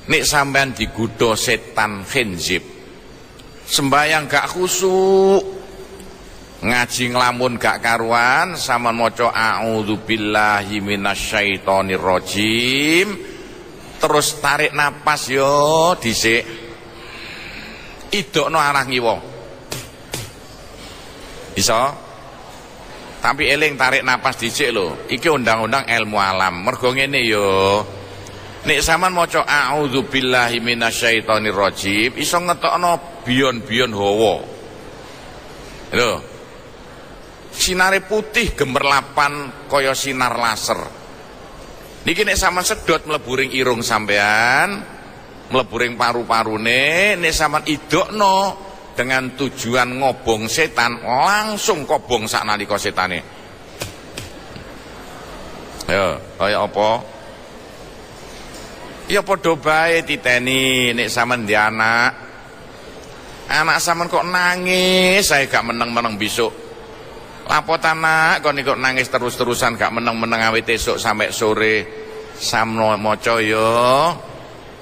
nek sampean digodha setan khinzib sembayang gak khusuk ngaji nglamun gak karuan sampean maca a'udzubillahi minasyaitonir rajim terus tarik napas yo dhisik idokno arah ngiwa iso tapi eling tarik napas dhisik lho iki undang-undang ilmu alam mergo ngene yo nek sampean maca a'udzubillahi minasyaitonir rajim iso ngetokno biyon-biyon hawa lho sinare putih gemerlapan kaya sinar laser niki nek sampean sedot mlebu ring irung sampean mlebu ring paru-parune nek sampean idokno dengan tujuan ngobong setan langsung kobong saknalika setane ya kaya apa ya padha bae titeni nek sampean ndek anak sampean kok nangis saya gak meneng-meneng besok lapot anak kok niku nangis terus-terusan gak meneng-meneng awit esuk sampai sore samno maca ya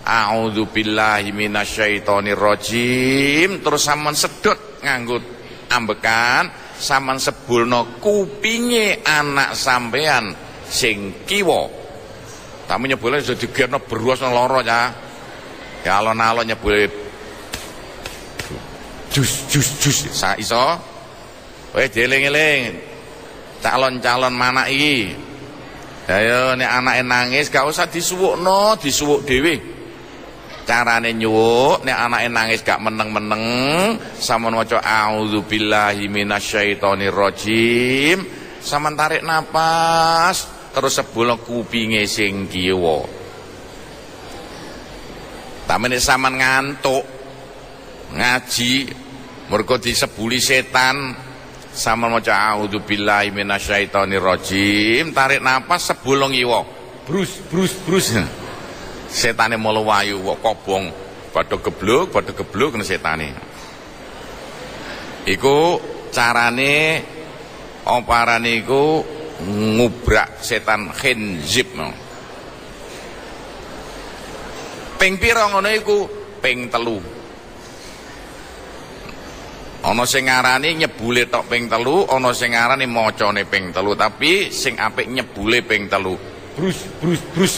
a'udzubillahi minasyaitonir rajim terus sampean sedot nganggo ambekan sampean sebulno kupinge anak sampean sing kiwa tapi nyebule iso digerno beruas nang lara ya ya alon-alon nyebule jus sa iso weh dieling-eling calon-calon mana iki ayo nek anake nangis gak usah disuwukno disuwuk dhewe carane nyuwuk nek anake nangis gak meneng-meneng sampeyan maca a'udzubillahi minasyaitonir rajim sampeyan tarik napas terus sebulno kupinge sing kiwa tapi nek sampeyan ngantuk ngaji mergo disebuli setan sama maca a'udzubillahi minasyaitonir rajim tarik napas sebulung iwa brus setane mulu wayu kok kobong padha gebluk kena setane iku carane oparane iku ngubrak setan khinzib ping pira ngono iku ping 3 ana sing ngarani nyebule tok ping 3 ana sing ngarani macane ping 3 tapi sing apik nyebule ping 3 brus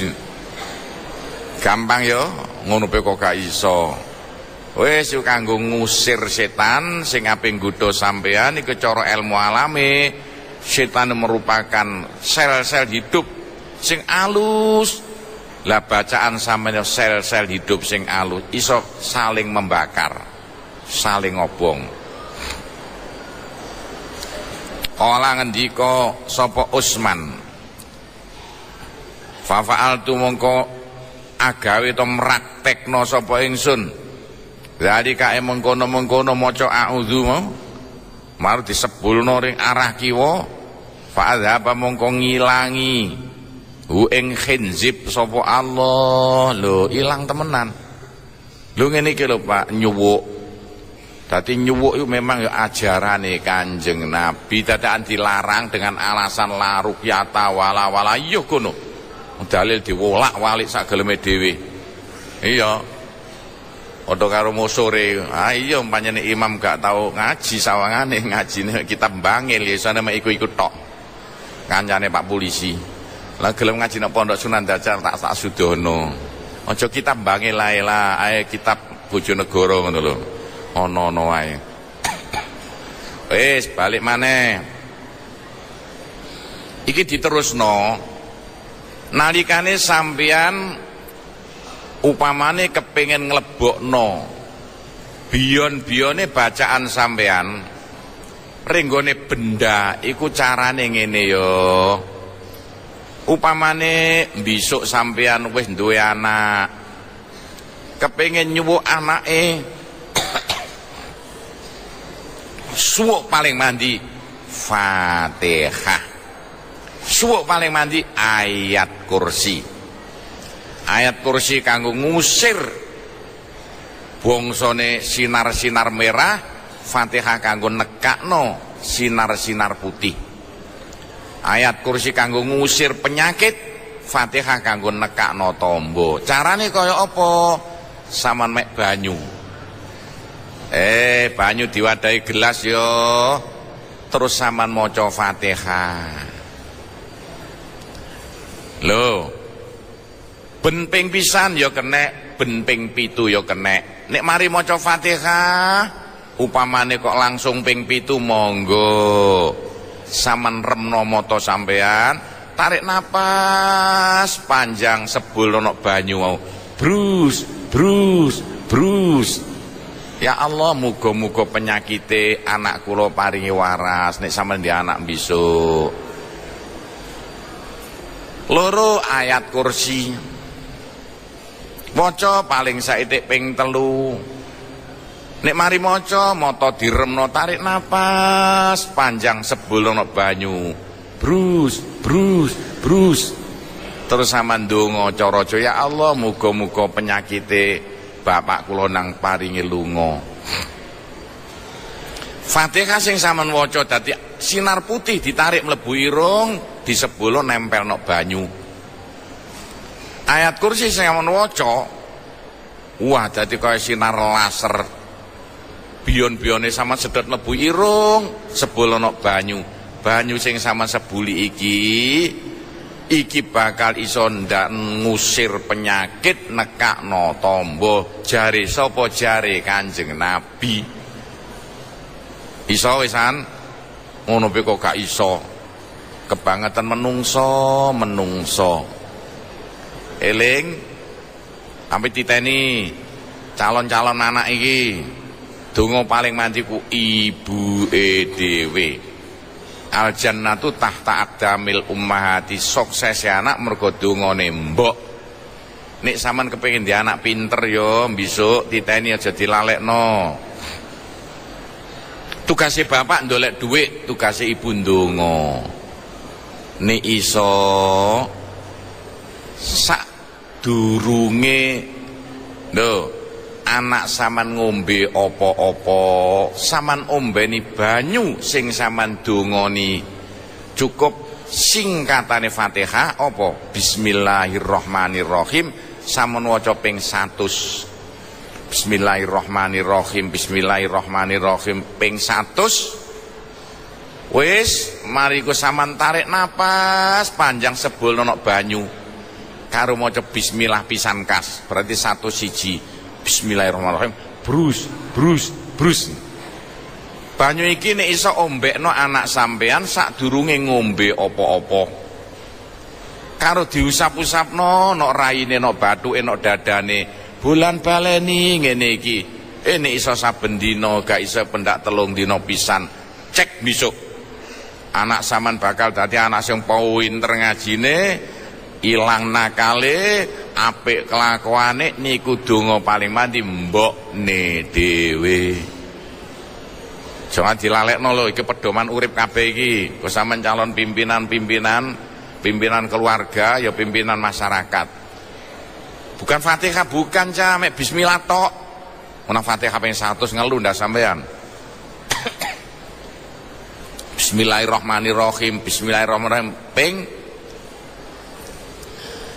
gampang ya ngono pe kok gak iso wis kanggo ngusir setan sing apik nggodha sampean iku cara ilmu alame setan merupakan sel-sel hidup sing alus lah bacaan sampeyan sel-sel hidup sing alus iso saling membakar saling ngobong kala ngendika sapa Utsman fa fa'altu mongko agawe to mraktekno sapa ingsun jadi kae mengkono-mengkono maca a'udzu mar disebulno ring arah kiwa fa adzaba mongko ngilangi hu ing khinzib sapa Allah lho ilang temenan lho ngene iki lho Pak nyuwuk dadi nyuwuk itu memang ya ajarane Kanjeng Nabi dadakan dilarang dengan alasan la ruqyata wala yo kono dalil diwolak-walik sak geleme dhewe iya padha karo musore iya pancene imam gak tau ngaji sawangane ngajine kitab bangil ya sana mek iku tok kancane Pak polisi lah gelem ngaji nang pondok Sunan Dajar tak sudono aja kitab bangil ae lah ae kitab Bojonegoro ngono lho ono wae wis balik maneh iki diterusno nalikane sampeyan upamane kepengin nglebokno biyon-biyone bacaan sampeyan ringgone benda iku carane ngene ya upamane besok sampeyan wis duwe anak kepengin nyuwuk anake suwuk paling mandi Fatihah, suwuk paling mandi ayat kursi. Ayat kursi kanggo ngusir bongsone sinar-sinar merah, Fatihah kanggo nekakno sinar-sinar putih. Ayat kursi kanggo ngusir penyakit, Fatihah kanggo nekakno tombo. Carane kaya apa? Saman mek banyu. Banyu diwadahi gelas yo, terus saman maca Fatihah. Lho, ben ping pisan ya kenek, ben ping 7 ya kenek. Nek mari maca Fatihah, upamane kok langsung ping 7 monggo. Saman remno mata sampean, tarik napas panjang sebul ana banyu mau. Brus, brus, brus. Ya Allah, muga-muga penyakite anak kula paringi waras nek sampean di anak besok. Loro ayat kursi. Maca paling saithik ping 3. Nek mari maca mata diremno, tarik napas panjang sebul ana banyu. Brus, brus, brus. Terus sampean ndonga cara ya Allah, muga-muga penyakite bapak kula nang paringi lunga. Fatihah sing sampean waca dadi sinar putih ditarik mlebu irung, disebul nempel nok banyu. Ayat kursi sing sampean waca, wah dadi kaya sinar laser. Bion-bione sama sedot mlebu irung, sebul nok banyu. Banyu sing sampean sebuli iki bakal iso ndak ngusir penyakit, nekakno tombo. Jare sapa? Jare Kanjeng Nabi. Iso wisan ngono pe kok gak iso. Kebangetan menungso. Eling sampe titeni calon-calon anak iki. Donga paling mandi ku ibuke dhewe. Al jannatu tahta aqdamil ummahati. Sukses anak mergo dongane mbok. Nek sampean kepengin di anak pinter yo, besok titeni aja dilalekno. Tugase bapak ndolek dhuwit, tugase ibu ndonga. Nek iso sak durunge anak saman ngombe apa-apa, saman ombeni banyu sing saman dongani, cukup singkatane Fatihah apa? Bismillahirrahmanirrahim, saman waca ping 100. Bismillahirrahmanirrahim, bismillahirrahmanirrahim ping 100. Wis mari ku saman tarik napas panjang sebul ana banyu karo maca bismillah pisan kas, berarti 1 siji. Bismillahirrahmanirrahim, brus, brus, brus. Banyu iki nek iso ombekno anak sampean sadurunge ngombe apa-apa. Karo diusap-usapno nok raine, nok bathuke, nok dadane. Bulan baleni ngene iki. Nek iso saben dina, gak iso pendak 3 dina pisan. Cek besok. Anak sampean bakal dadi anak sing pinter ngajine, ilang nakale, apik kelakuane. Niku donga paling mandi mbokne dhewe. Jangan dilalekno lho, iki pedoman urip kabeh iki. Kok sampean calon pimpinan keluarga ya pimpinan masyarakat. Bukan Fatihah, bukan mek bismillah tok. Ana Fatihah ping 100 ngelu ndak sampean. Bismillahirrahmanirrahim, bismillahirrahmanirrahim ping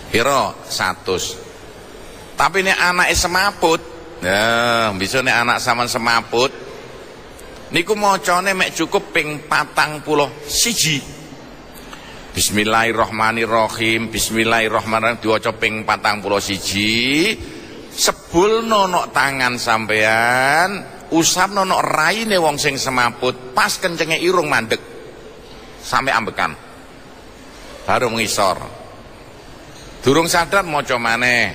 piro 100. Tapi nek anake semaput, nah bisa nek anak sampean semaput niku macane mek cukup ping 41. Bismillahirrahmanirrahim, bismillahirrahmanirrahim diwaca ping 41. Sebulno nok tangan sampean, usapno nok raine wong sing semaput, pas kencenge irung mandek sampai ambekan. Baru ngisor. Durung sadar maca maneh.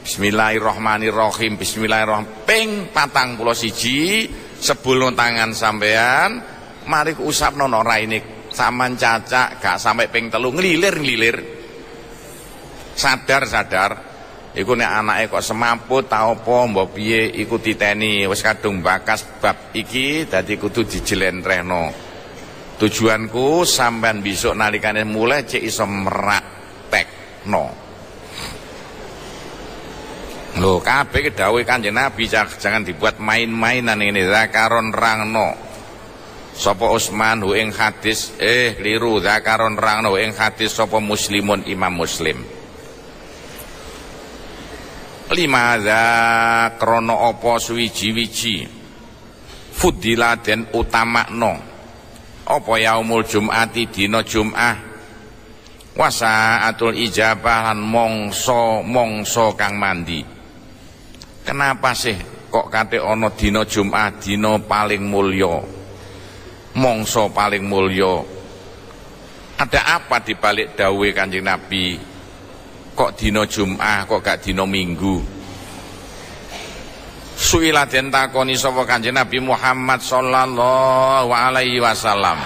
Bismillahirrahmanirrahim, bismillahirrahmanirrahim ping 41. Sebulno tangan sampean, mari usapno nok raine. Saman cacak gak sampai ping 3 ngelilir sadar iku nek anake kok semaput ta apa mbok piye iku titeni wis kadung bakas bab iki dadi kudu dijelentrehno. Tujuanku sampean besok nalikane mulai cek iso meraktekno. Lho kabeh dawuh Kanjeng Nabi jangan dibuat main-mainan ini. Zakaron rangno sapa Utsman hu ing hadis keliru. Zakaron rangno ing hadis sapa Muslimun Imam Muslim. Limadza krana apa suwiji-wiji fudila den utamakno apa yaumul jum'ati dina Jum'ah wasaatul ijabah lan mongso kang mandi. Kenapa sih kok kate ana dina Jum'ah dina paling mulya, mongso paling mulya? Ada apa di balik dawuhe Kanjeng Nabi? Kok dina Jum'ah kok gak dina Minggu? Suila den takoni sapa Kanjeng Nabi Muhammad sallallahu alaihi wasallam.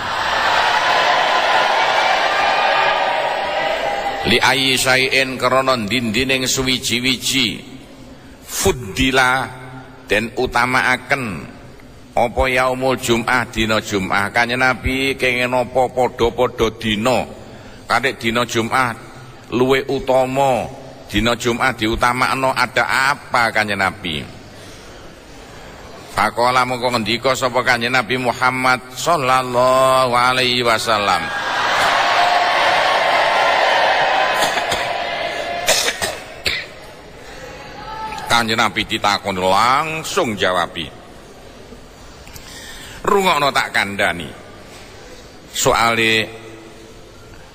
Li ayyi syai'in krana dindining suwiji-wiji fuddila den utamaaken apa yaumul Jum'ah dina Jum'ah. Kanjeng Nabi kenging apa padha-padha dina. Kadek dina Jum'ah luwe utama, dina Jum'ah diutamakno, ada apa Kanjeng Nabi? Faqala mongko ngendika sapa Kanjeng Nabi Muhammad sallallahu alaihi wasallam. Kanjeng Nabi ditakoni langsung jawabi. Rungokno tak kandhani. Soale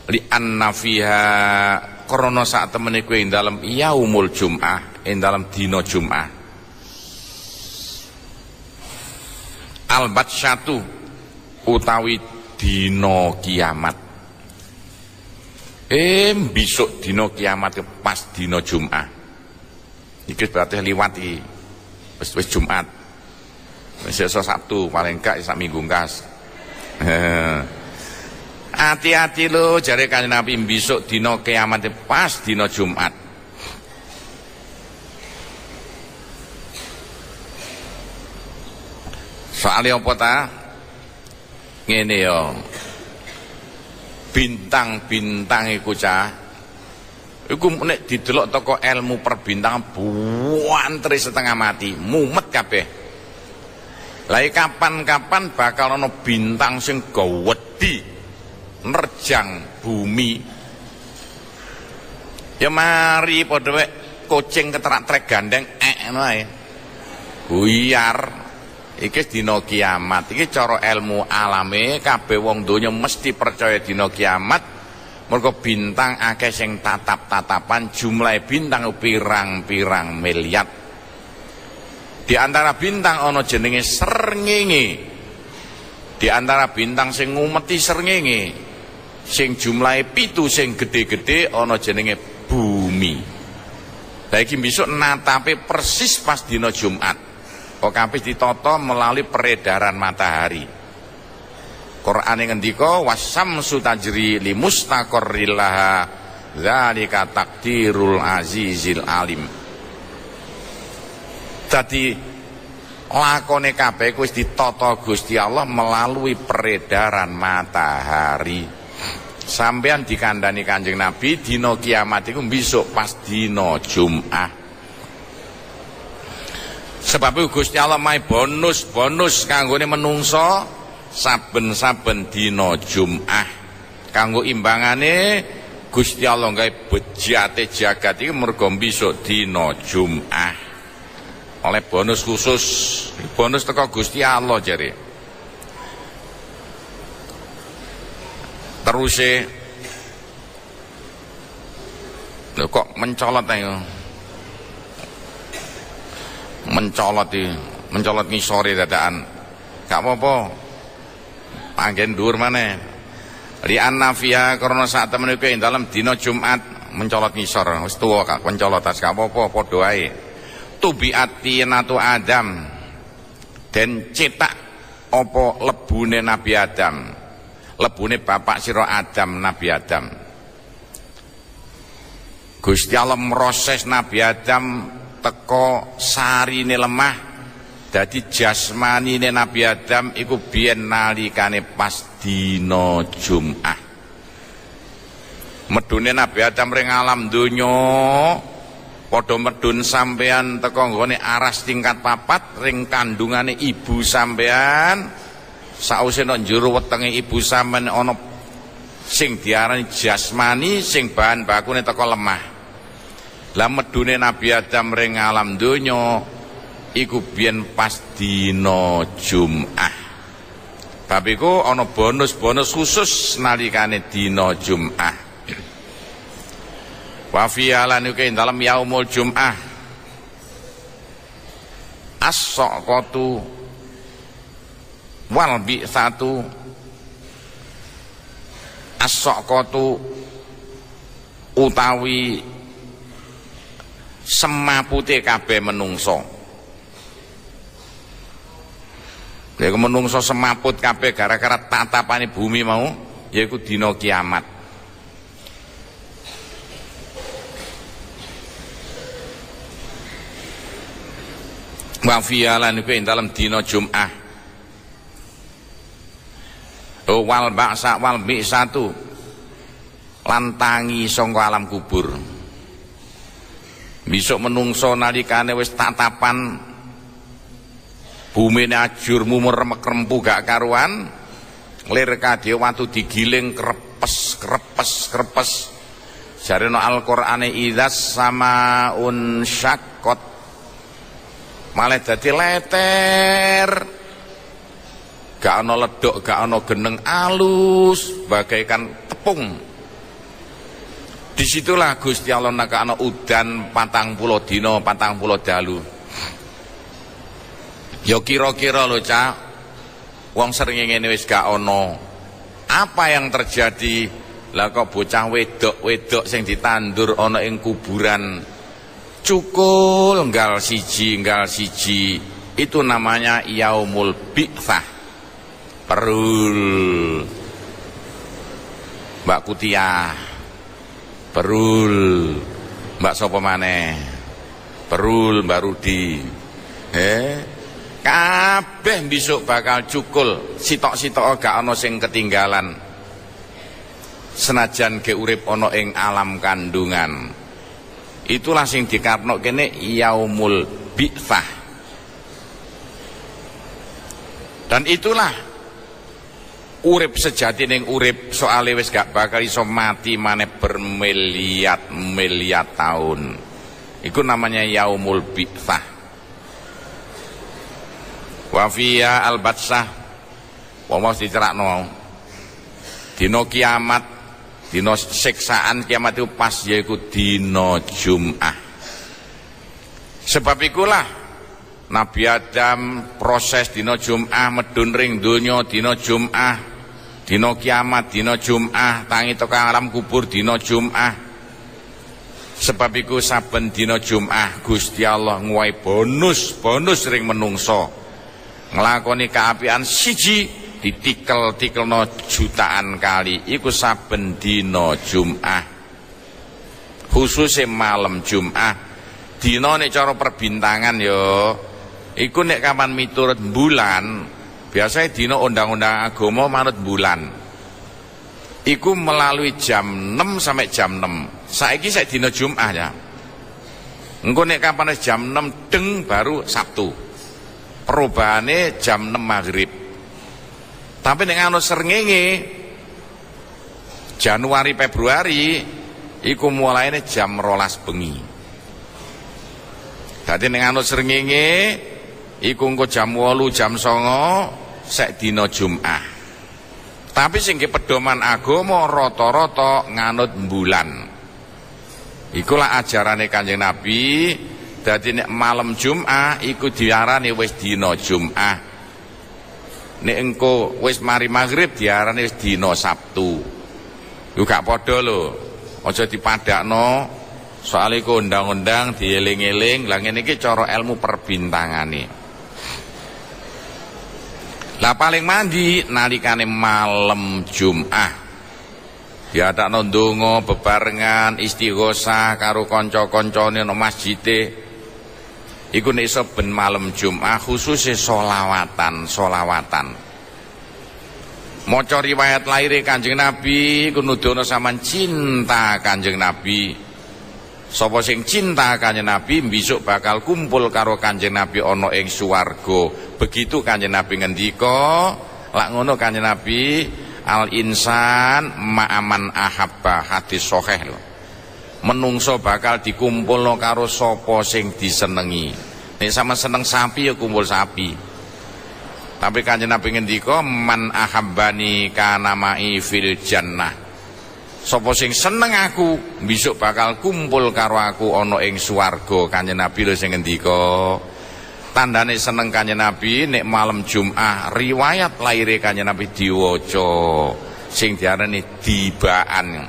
li anna fiha krana sak temene kowe ing dalem yaumul Jum'ah, ing dalem dina Jum'ah. Al-batsyatu utawi dina kiamat. Besok dina kiamat pas dina Jum'ah. Iki berarti liwat iki. Wis Jumat. Wis esuk Sabtu paling gak sak minggu kas. Hati-hati lo jare Kanjeng Nabi besok dina kiamat pas dina Jumat. Soale apa ta? Ngene yo. Bintang-bintang iku cah. Iku nek didelok toko ilmu perbintangan buantri setengah mati, mumet kabeh. Lah kapan-kapan bakal ana bintang sing gawedi nerjang bumi. Ya mari padha wek kucing keterak-trek gandeng ngono ae. Buyar. Iki dina kiamat. Iki cara ilmu alame kabeh wong donya mesti percaya dina kiamat. Mergo bintang akeh sing tatap-tatapan, jumlah bintang pirang-pirang miliar. Di antara bintang ana jenenge srengenge. Di antara bintang sing ngumeti srengenge, sing jumlahe 7 sing gede-gede ana jenenge bumi. Lah iki besok natape persis pas dina Jumat. Kok kabeh ditata melalui peredaran matahari. Qur'ane ngendika wasyamsu tajri li mustaqarril laha dzalika taqdirul azizil alim. Dadi lakone kabeh wis ditata Gusti Allah melalui peredaran matahari. Sampeyan dikandani Kanjeng Nabi dina kiamat iku besok pas dina Jumat. Sebab Gusti Allah mai bonus kanggone menungso saben-saben dina Jumat. Kanggo imbangane Gusti Allah gawe bejate jagat iki mergo besok dina Jumat. Oleh bonus khusus, bonus teko Gusti Allah jare. Teruse lho kok mencolot ae. Mencolot ngisore dadakan. Gak apa-apa. Panggen dhuwur maneh. Li anna fiha karena sak temene kuwi dalam dina Jumat mencolot ngisor. Wis tuwa kak mencolot tas gak apa-apa padha ae. Tubiati natu Adam den cetak apa lebune Nabi Adam. Lebune bapak sira Adam Nabi Adam. Gusti Allah proses Nabi Adam teko sarine lemah dadi jasmanine Nabi Adam iku biyen nalikane pas dina Jumat. Medune Nabi Adam ring alam donya padha medun sampean teko nggone aras tingkat 4 ring kandungane ibu sampean. Sause nek njero wetenge ibu sampean ana sing diarani jasmani, sing bahan bakune teko lemah. Lah medune Nabi Adam ring alam donya iku biyen pas dina Jumat. Bab iku ana bonus-bonus khusus nalikane dina Jumat. Wa fi alan iku dalam yaumul Jum'ah as-saqatu wal bi'satu. As-saqatu utawi semapute kabeh menungso. Lha menungso semaput kabeh gara-gara tatapane bumi mau yaiku dina kiamat. Wa fi'alan iku ing dalem dina Jumat. Wal ba'sa wal bi'satu lan tangi sangka alam kubur. Besok menungso nalikane wis tatapan bumine ajur mumur remek-rempu gak karuan, lir kadhe watu digiling krepes. Jarene Al-Qur'ane idzas samaun syaqqat malah dadi leter, gak ana ledok, gak ana geneng alus bagaikan tepung. Disitulah Gusti Allah nakakno udan 40 dina 40 dalu. Ya kira-kira lho Cak, wong srengenge wis gak ana. Apa yang terjadi? Lah kok bocah wedok sing ditandur ana ing kuburan cukul nggal siji itu namanya yaumul bi'tsah. Perul Mbak Kutiah, perul Mbak sapa maneh, perul Mbak Rudi, kabeh besok bakal cukul, sitok-sitok gak ana sing ketinggalan senajan ke urip ana ing alam kandungan. Itulah sing dikarno kene yaumul bi'tsah. Dan itulah urip sejati ning urip, soale wis gak bakal iso mati maneh bermiliat-miliat tahun. Iku namanya yaumul bi'tsah. Wa fiya al-batsah wa mau dicerakno dina kiamat, dina siksaan kiamat itu pas yaiku dina Jumat. Sebab ikulah Nabi Adam proses dina Jumat medun ring donya dina Jumat, dina kiamat dina Jumat, tangi teka alam kubur dina Jumat. Sebab iku saben dina Jumat Gusti Allah nguwahi bonus ring menungso nglakoni kaapian siji ditikel-tikelno jutaan kali. Iku saben dina Jumat, khususnya malam Jumat. Dina nek cara perbintangan ya iku nek kapan miturut bulan, biasanya dina undang-undang agama manut bulan iku melalui jam 6 sampai jam 6. Saiki sak dina Jumat ya, engko nek kapan jam 6 deng baru Sabtu, perubahane jam 6 maghrib. Tapi nek ana srengenge Januari Februari iku mulainya jam 12 bengi. Dadi nek ana srengenge iku engko jam 8 jam 9 sek dina Jumat. Tapi sing pedoman agama rata-rata nganut bulan. Ikulah ajarane Kanjeng Nabi. Dadi nek malam Jumat iku diarani wis dina Jumat. Nek engko wis mari maghrib diarani wis dina Sabtu. Iku gak padha lho. Aja dipadakno soal iku undang-undang dieling-eling. Lah ngene iki cara ilmu perbintangane. Lah paling mandi nalikane malam Jumat. diadakno ndonga bebarengan istighosah karo kanca-kancane nang masjide. Iku nek iso ben malam Jumat khususe sholawatan. Maca riwayat lahir Kanjeng Nabi iku nuduhna sampean cinta Kanjeng Nabi. Sapa sing cinta Kanjeng Nabi besok bakal kumpul karo Kanjeng Nabi ana ing swarga. Begitu Kanjeng Nabi ngendika, lak ngono Kanjeng Nabi al insan ma'aman ahabba, hadis sahih lho. Menungso bakal dikumpulno karo sapa sing disenengi. Nek sama seneng sapi ya kumpul sapi. Tapi Kanjeng Nabi ngendika man ahabbani kana ma'i fil jannah. Sapa sing seneng aku besok bakal kumpul karo aku ana ing swarga. Kanjeng Nabi lho sing ngendika. Tandane seneng Kanjeng Nabi nek malam Jumat riwayat laire Kanjeng Nabi diwaca sing diarani dibaan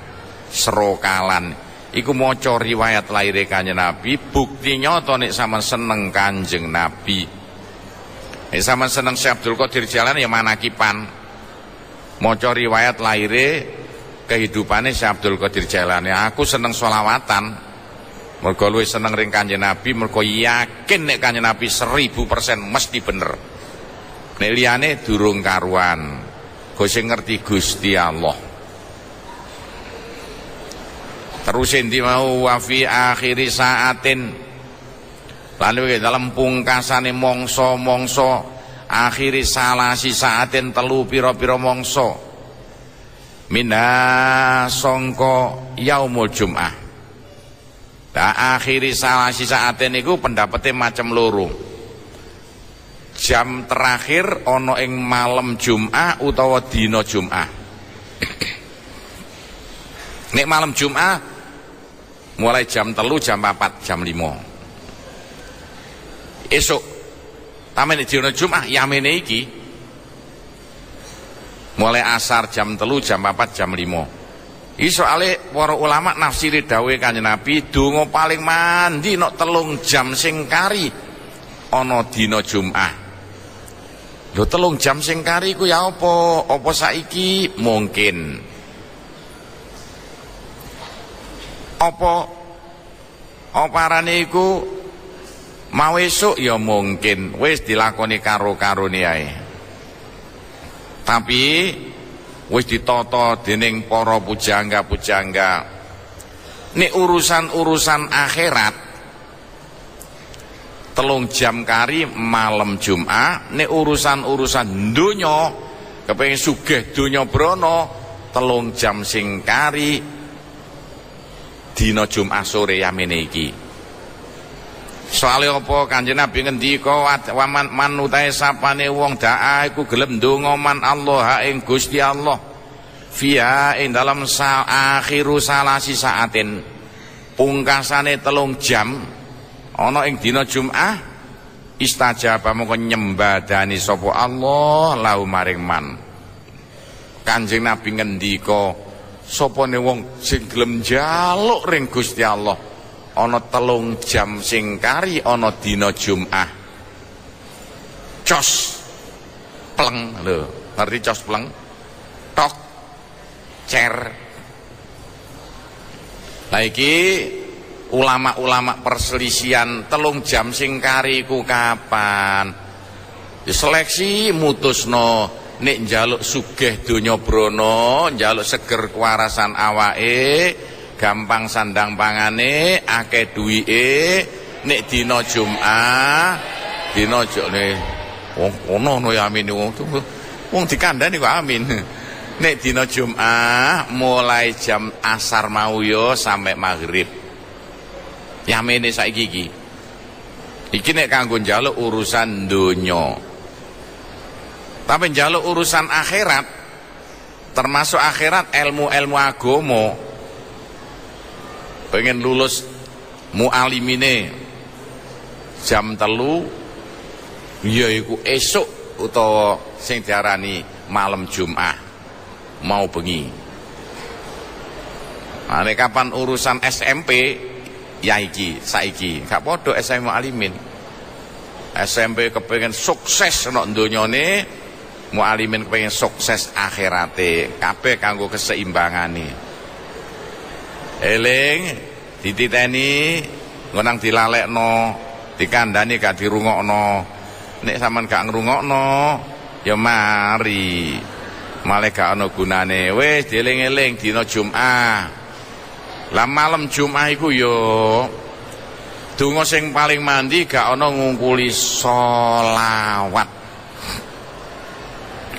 serokalan. Iku maca riwayat laire Kanjeng Nabi bukti nyata nek sampean seneng Kanjeng Nabi. Sama seneng Syekh Abdul Qadir Jailani ya manakipan. Maca riwayat lahire kehidupane Syekh Abdul Qadir Jailani. Aku seneng sholawatan. Mergo luwih seneng ring Kanjeng Nabi, mergo yakin nek Kanjeng Nabi 1000% mesti bener. Nek liyane durung karuan. Go sing ngerti Gusti Allah. Terus endi mau wa fi akhiri saatin. Lalu dalam pungkasane mongso akhiri salasi saatin telu pira-pira mongso minha sangka yaumul Jum'ah. Nah akhiri salasi saatin niku pendapatnya macam loro. Jam terakhir ana ing malam Jum'ah utawa dina Jum'ah. Nek malam Jum'ah mulai jam 3, jam 4, jam 5. Esok tamen dina Jumat yamene iki mulai asar jam 3, jam 4, jam 5. Iki soale para ulama nafsiri dawuhe Kanjeng Nabi donga paling mandi nok 3 jam sing kari ana dina Jumat. Lho 3 jam sing kari ku ya apa? Apa saiki mungkin? Apa arane iku mau esuk ya mungkin wis dilakoni karo-karone ae. Tapi wis ditata dening para pujangga-pujangga. Nek urusan-urusan akhirat 3 jam kari malam Jumat, nek urusan-urusan donya kepengin sugih donya brana 3 jam sing kari dina Jumat sore yamene iki. Soale apa Kanjeng Nabi ngendika waman manutae sapane wong da'a iku gelem ndonga man Allah ing Gusti Allah fiha ing dalam akhiru salasi saatin pungkasane 3 jam ana ing dina Jumat istajaba mongko nyembadani sapa Allah lahu maring man. Kanjeng Nabi ngendika sapane wong sing gelem njaluk ring Gusti Allah ana 3 jam sing kari ana dina Jumat. Cos pleng lho, ngerti cos pleng? Tok cer. Lah iki ulama-ulama perselisihan 3 jam sing kari ku kapan? Seleksi mutusno nek njaluk sugih donya brana, njaluk seger kewarasan awake, gampang sandang pangane, akeh duwike, nek dina Jumat, dina jane wong ono ya amin wong dikandani kok amin. Nek dina Jumat mulai jam asar mau yo sampai maghrib. Yamene saiki iki. Iki nek kanggo njaluk urusan donya. Tapi njaluk urusan akhirat termasuk akhirat ilmu-ilmu agama. Pengen lulus mualimine jam 3 yaiku esuk utawa sing diarani malam Jumat mau bengi. Nah, kapan urusan SMP ya iki saiki gak padha SMP mualimin. SMP kepengen sukses nek donyane, mualimin kepengen sukses akhirate, kabeh kanggo keseimbangane. Eling dititeni ngonang dilalekno, dikandani gak dirungokno. Nek sampean gak ngrungokno ya mari malah gak ana gunane. Wis dieling-eling dina Jumat. Lah malam Jumat iku yo donga sing paling mandi gak ana ngungkuli sholawat.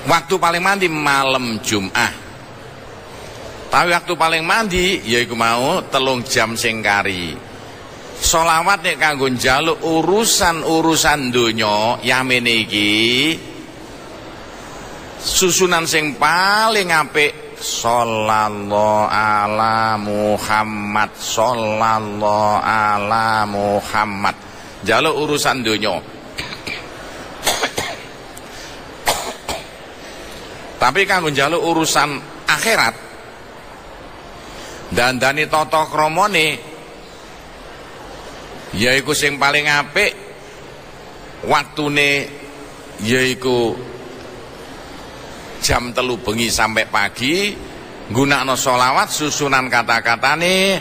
Waktu paling mandi malam Jumat. Tapi waktu paling mandi yaiku mau 3 jam sing kari. Sholawat nek kanggo njaluk urusan-urusan donya yamene iki susunan sing paling apik sallallahu ala Muhammad, sallallahu ala Muhammad. Njaluk urusan donya. Tapi kanggo njaluk urusan akhirat dandani tata kramane yaiku sing paling apik waktune yaiku jam 3 bengi sampai pagi nggunakno sholawat susunan kata-katane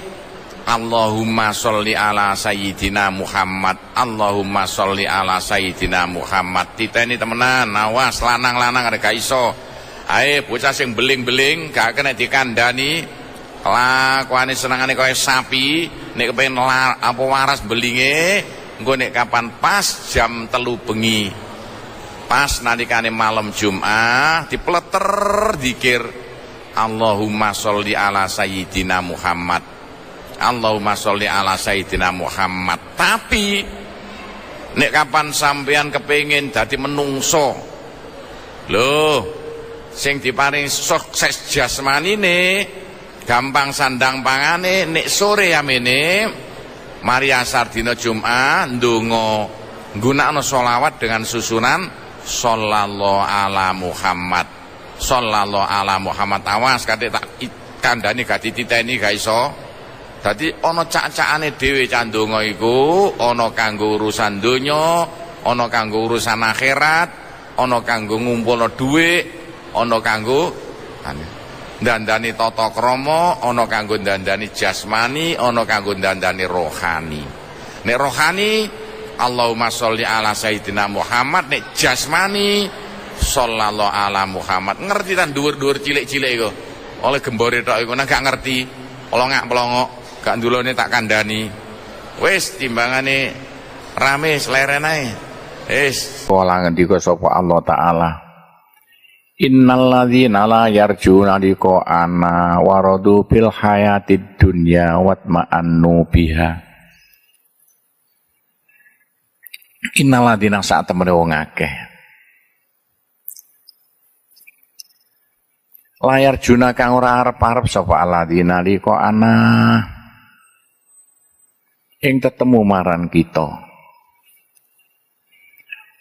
Allahumma sholli ala sayyidina Muhammad, Allahumma sholli ala sayyidina Muhammad. Titeni temenan, awas lanang-lanang ada gak iso. Ae bocah sing beling-beling gak kena dikandani kelakuane senengane kaya sapi nek kepengin apa waras belinge engko nek kapan pas jam 3 bengi pas nalikane malam Jumat dipleter dikir Allahumma sholli ala sayyidina Muhammad, Allahumma sholli ala sayyidina Muhammad. Tapi nek kapan sampean kepengin dadi menungso lho sing diparing sukses jasmanine gampang sandang pangane nek sore yamene mari asar dina Jumat ndonga nggunakno sholawat dengan susunan sallallahu ala Muhammad, sallallahu ala Muhammad. Awas kate tak kandhani gak dititeni gak iso. Dadi ana cak-cakane dhewe cah ndonga iku ana kanggo urusan donya, ana kanggo urusan akhirat, ana kanggo ngumpulno dhuwit, ana kanggo dandani tata krama, ana kanggo dandani jasmani, ana kanggo dandani rohani. Nek rohani Allahumma sholli ala sayyidina Muhammad, nek jasmani sallallahu ala Muhammad. Ngerti ta dhuwur-dhuwur cilik-cilik iku. Oleh gembore tok iku gak ngerti, pelongak-pelongok, gak ndulone tak kandhani. Wis timbangane rame sleren ae. Wis kala ngendika sapa Allah taala innalladzina la yarjuna liqa'ana waradu bil hayatid dunya watma'annu biha. Innalladzina sak temene wong akeh layar juna kang ora arep-arep sapa alladzina liqa'ana ing tetemu maran kita.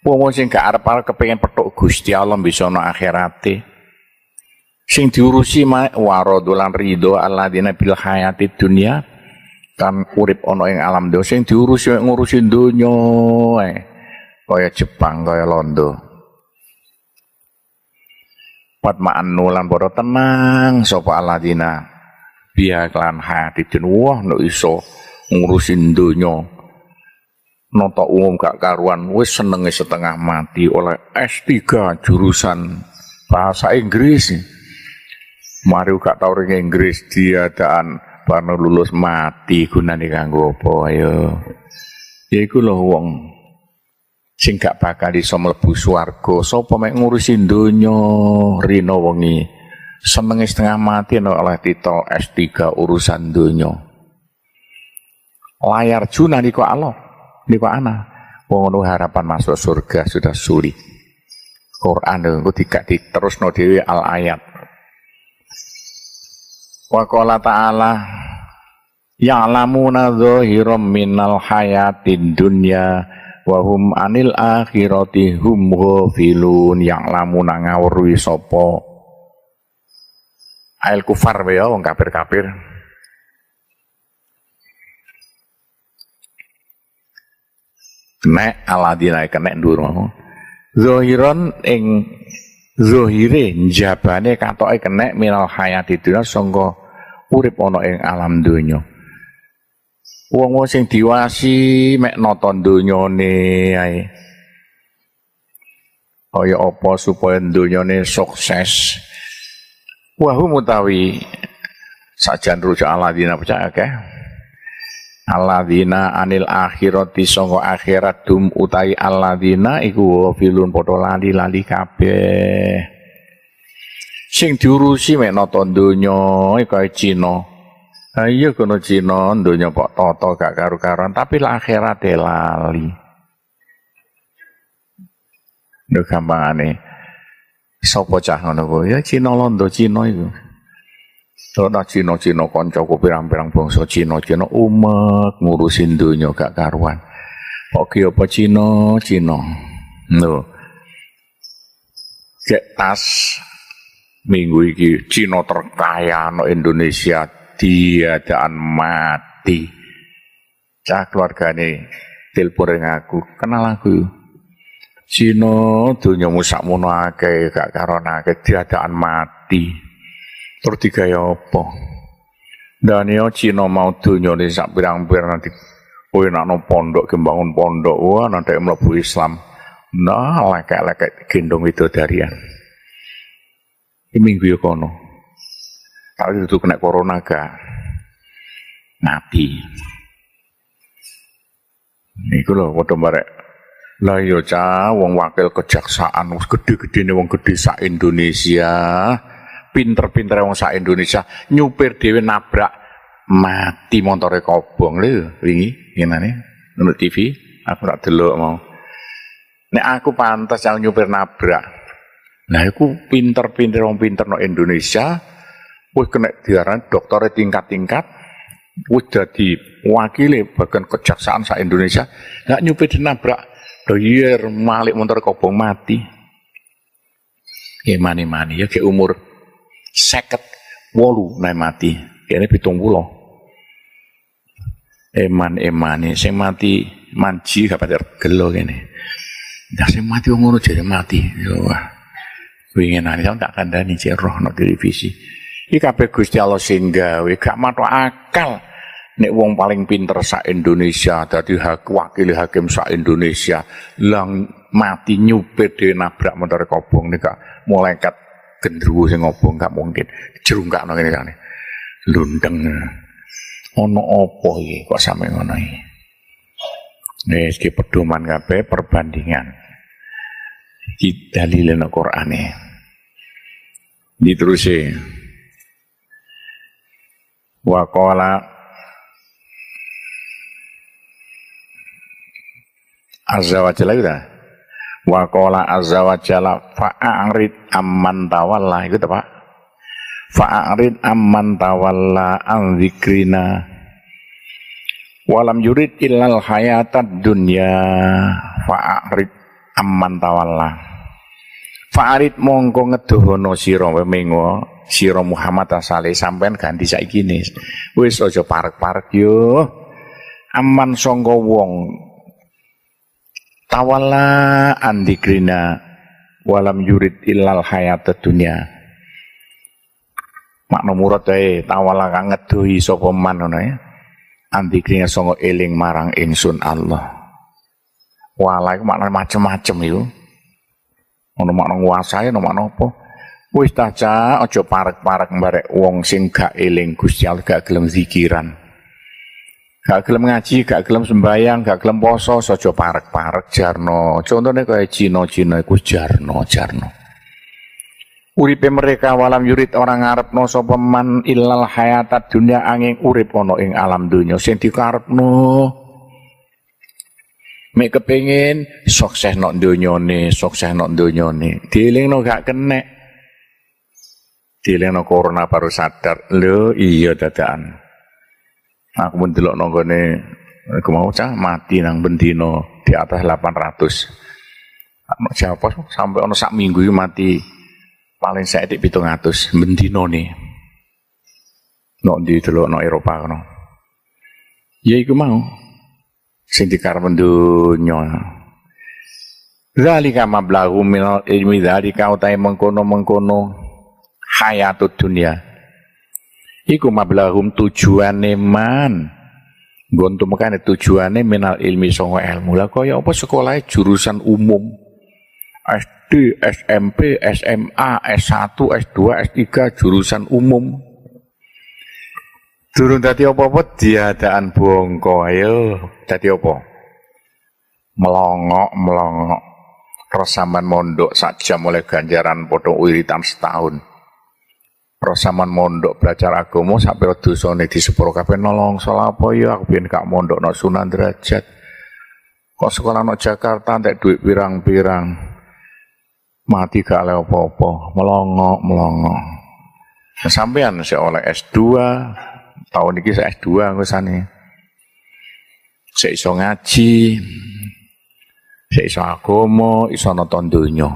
Wong sing gak arep-arep kepengin petuk Gusti Allah bisa ana akhirate. Sing diurusi warodolan ridho alladzina bil hayati dunya kan urip ana ing alam donya sing diurusi ngurusi donya kaya Jepang kaya Londo. Patma'annu lan padha tenang sapa alladzina biha lan hayati dunya. Wah nek iso ngurusi donya nota umum gak karuan wis senenge setengah mati oleh S3 jurusan bahasa Inggris. Mari gak tau ring Inggris diadaan bar lulus mati gunane kanggo apa ayo. Ya iku lho wong sing gak bakal iso mlebu swarga sapa mek ngurusi donya rina wengi senenge setengah mati oleh titel S3 urusan donya. Layar juna niku Allah niku ana wong harapan masuk surga sudah sulit. Quran niku diterusno dhewe al ayat. Wa qala ta'ala ya'lamuna dhahiram minal hayatid dunya wa hum anil akhirati hum ghafilun. Ya'lamuna ngawruhi sapa al kufar ya wong kafir-kafir. Kena aladina kena nduro zahiron ing zahire njabane katoke kena minal hayati dunya sangka urip ana ing alam donya. Wong-wong sing diwasi mek nata donyane ae. Kaya apa supaya donyane sukses. Wa hum utawi sajan rujuk alladzina percaya akeh. Alladzina anil akhirati sangka akhirat dum utahi alladzina iku filun padha lali kabeh. Sing diurusi mek nata donya iku Cina. Ha iya kono Cina donya kok tata gak karu-karuan tapi lah akhirate lali. Nek gampangane sapa cah ngono kuwi ya Cina londo Cina iku. Soalnya Cina koncoku pirang-pirang bangsa Cina umek ngurusin dunia gak karuan. Oke apa Cina? No. Cek tas minggu iki Cina terkaya no Indonesia tiadaan mati. Cah keluargane telepon aku, kenal aku. Cina dunyamu sakmono akeh gak karuan akeh tiadaan mati. Terus digaya apa? Dan ya Cina mau dunyane sak pirang-pirang nanti kowe nak pondok gembangun pondok wah nanti mlebu Islam. Nah, lek-lek gendong widodarian. Iki minggu ya kono. Kalau itu kena corona ga mati. Niku lho padha barek. Lah ya cah wong wakil kejaksaan wis gede-gedene wong gede sak Indonesia. Pinter-pinter wong sak Indonesia nyupir dhewe nabrak mati montore kobong lho wingi ngene nang TV aku tak delok mau nek aku pantes yang nyupir nabrak nah iku pinter-pinter wong pinter no Indonesia wis kena diaran doktore tingkat-tingkat wis dadi wakile bagian kejaksaan sak Indonesia gak nyupir nabrak doyer malik montore kobong mati ya mani-mani ya ke umur 58 mati, kene 70. Eman-emane sing mati manji gak pacar gelo kene. Dah sing mati wong ngono jare mati. Wah. Winginane tak kandhani cek roh no televisi. Iki kabeh Gusti Allah sing gawe, gak matok akal. Nek wong paling pinter sak Indonesia dadi wakil hakim sak Indonesia lang mati nyupir dhewe nabrak motor kobong nek malaikat gendruwo sing ngobong gak mungkin jerungkakno ngene kan lundeng ono apa iki kok sampe ngono iki wis ki pedoman kabeh perbandingan iki dalile nang Qur'ane diterusi wa qala azza wa jalla wa qala azza wa jalla fa'arid amman tawalla itu apa? Fa'arid amman tawalla an dzikrina walam yurid illal hayatad dunya fa'arid amman tawalla fa'arid mongko ngedohono sira mengo sira Muhammad saleh sampean ganti saiki ne wis aja parek-parek yo amman sangka wong tawalla andikrina walam yurid illal hayatad dunya makna murad ae tawalla kang ngedohi sapa man ngono ya andikrina sanga eling marang ingsun Allah wala iku makna macem-macem iku ono makna nguasai ono makna apa wis ta cah aja parek-parek barek wong sing gak eling Gusti Allah gak gelem zikiran gak gelem ngaji, gak gelem sembayang, gak gelem poso, saja parek-parek jarno. Contohnya kaya Cina-Cina iku jarno. Uripe mereka walam yurid orang ngarepno sapa man illal hayatad dunya angin urip ana ing alam dunya sing dikarepno. Mek kepengin sukses nok donyane, dielingno gak kenek. Dielingno corona baru sadar, lho iya dadakan. Aku mendelok nonggone aku mau cah mati nang bendino di atas 800. Siapa sampai ono sak minggu mati paling saithik 700 bendino nih. Nok di delok no Eropa kono. Ya iku mau sing dikarep donya. Zalika mablaghu min ilmi dzalika utahe mengkono hayatud dunya. Iku mablahum tujuane man. Nggon tumekane tujuane minal ilmi sanga ilmu. Lah kaya apa sekolah jurusan umum. SD, SMP, SMA, S1, S2, S3 jurusan umum. Durung dadi apa-apa diadaan bongko ayo. Dadi apa? Melongok. Terus sampean mondok sak jam oleh ganjaran padha wiritan setahun. Rosaman mondok belajar agama sak pira dosane disepuro kabeh nolong salah apa ya aku biyen gak mondok nang Sunan Derajat. Kok sekolah nang Jakarta entek duit pirang-pirang. Mati gak oleh apa-apa, melongok. Sampeyan sik oleh S2, tahun iki sik S2 ngusane. Sik iso ngaji, sik iso agama, iso nonton donya.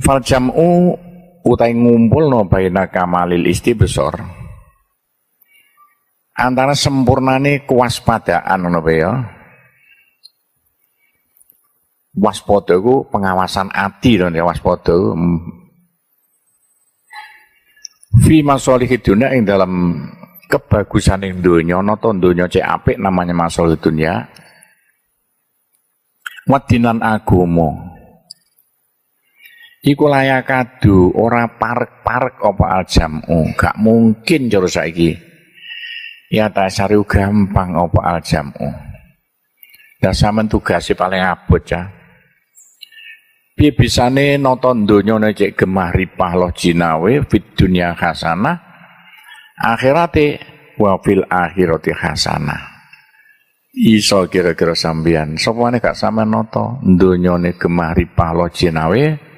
Fal jam'u utai ngumpulno baina kamalil istibsar antara sempurnane kewaspadaan ngono ya. Waspada iku pengawasan ati lho ya waspada. Fi masalihid dunya ing dalam kebagusaning donya nata donya cek apik namanya masalihid dunya. Wadinan agama iku layak kadu ora parek-parek apa aljamu gak mungkin cara saiki ya tasaru gampang apa aljamu dan sampean tugase paling abot ya piye bisane nata donya cek gemah ripah lo jinawe fid dunya hasanah akhirate wa fil akhirati hasanah iso kira-kira sampeyan sapane gak sampean nata donyane gemah ripah lo jinawe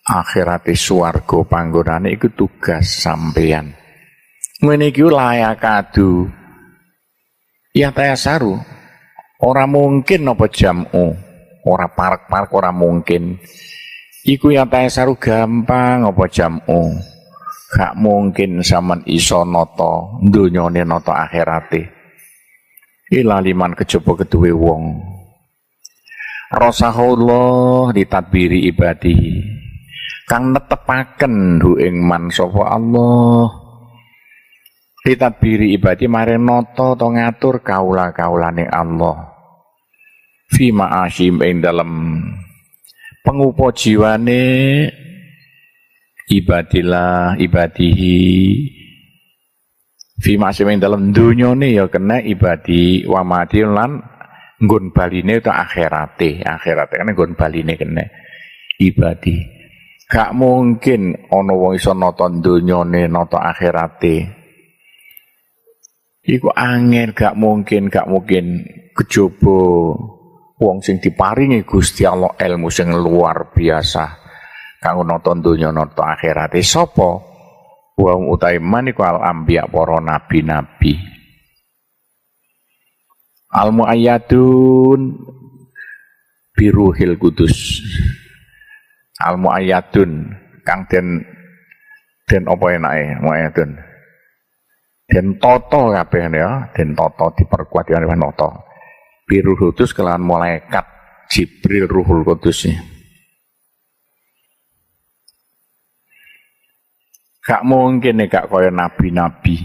akhirate swarga panggonane iku tugas sampeyan. Ngene iki layak kadu. Ya tayasaru. Ora mungkin apa jam'u. Ora parek-parek ora mungkin. Iku ya tayasaru gampang apa jam'u. Gak mungkin sampean iso nata donyane nata akhirate. Ila liman kejaba keduwe wong. Rasahullah ditadbiri ibadihi. Kang netepaken hu ing man sapa Allah ditadbiri ibadi mare nata to ngatur kaula-kaulane Allah fi ma'asyim ing dalem pengupa jiwane ibadihi fi ma'asyim ing dalem dunyane ya kena ibadi wa mati lan nggon baline to akhirate kan nggon baline kena ibadi. Gak mungkin ana wong iso nata donyane nata akhirate. Iku angel gak mungkin kejaba wong sing diparingi Gusti Allah ilmu sing luar biasa kanggo nata donya nata akhirate sapa? Wong utahe maniku al anbiya para nabi-nabi. Al muayyadun biruhil kudus. Al muayyadun kang den apa enake muayyadun den toto kabeh ya den toto diperkuat ya toto biruh kudus kelawan malaikat Jibril Ruhul Qudus. Gak mungkin nek gak kaya nabi-nabi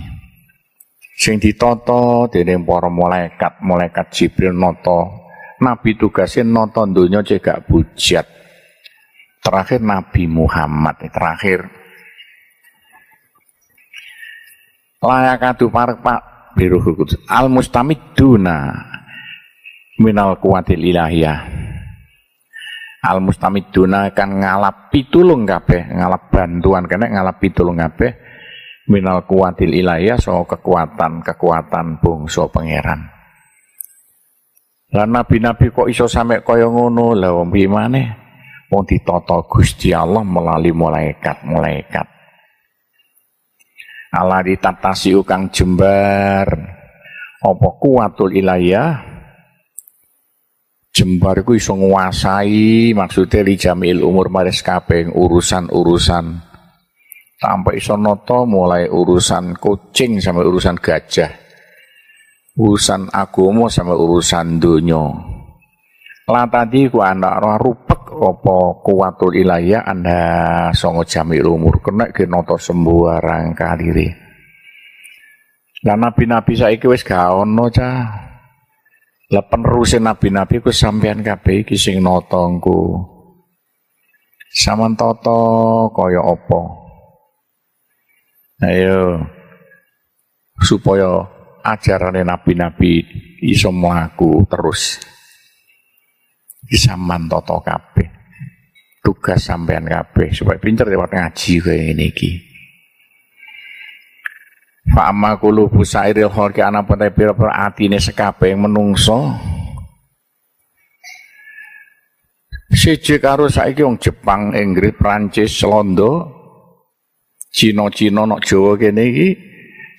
sing ditata dening para malaikat Jibril nata nabi tugasé nata donya cek gak bujat. Terakhir Nabi Muhammad terakhir layakatu parek pak biruhul kudus al mustamiduna minal kuwatil ilahiyah al mustamiduna kan ngalap pitulung kabeh ngalap bantuan kene ngalap pitulung kabeh minal kuwatil ilahiyah so kekuatan bangsa pangeran. Lah nabi-nabi kok iso sampe kaya ngono lha wong piye maneh wong ditata Gusti Allah melalui malaikat. Allah ditatasi kang jembar apa kuwatul ilahiyah jembar iku iso nguasai maksudnya li jamil umur maris kabeh urusan-urusan tanpa iso nata mulai urusan kucing sampai urusan gajah urusan agama sampai urusan donya. Lah tadi ku anak rupek apa kuwatul ilahiyah anda songo jamil umur kena ge nata sembarang kalire. Lah nabi-nabi saiki wis gak ono cah. Lah peneruse nabi-nabi ku sampean kabeh iki sing nata engko. Saman tata kaya apa? Ayo supaya ajarane nabi-nabi iso mlaku terus. Iki sampean tata kabeh. Tugas sampean kabeh supaya pinter lewat ngaji kaya ngene iki. Fa amma qulubu sairil khalqi ana pun pira-pira atine sekabeh menungso. Siji karo saiki wong Jepang, Inggris, Prancis, Londo, Cina-Cina nok Jawa kene iki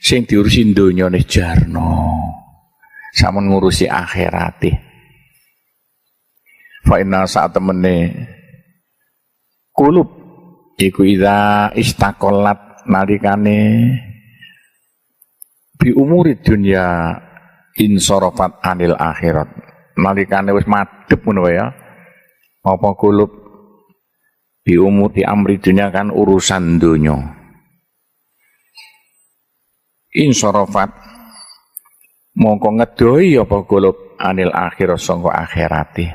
sing diurusi donyane jarno. Samun ngurusi akhirate. Fa inna saat temene kulub iku ida istaqallat nalikane bi umuri dunya insorofat anil akhirat nalikane wis madhep ngono ya apa kulub bi umur di amri dunya kan urusan donya insorofat mongko ngedoi apa kulub anil akhirat sangka akhirate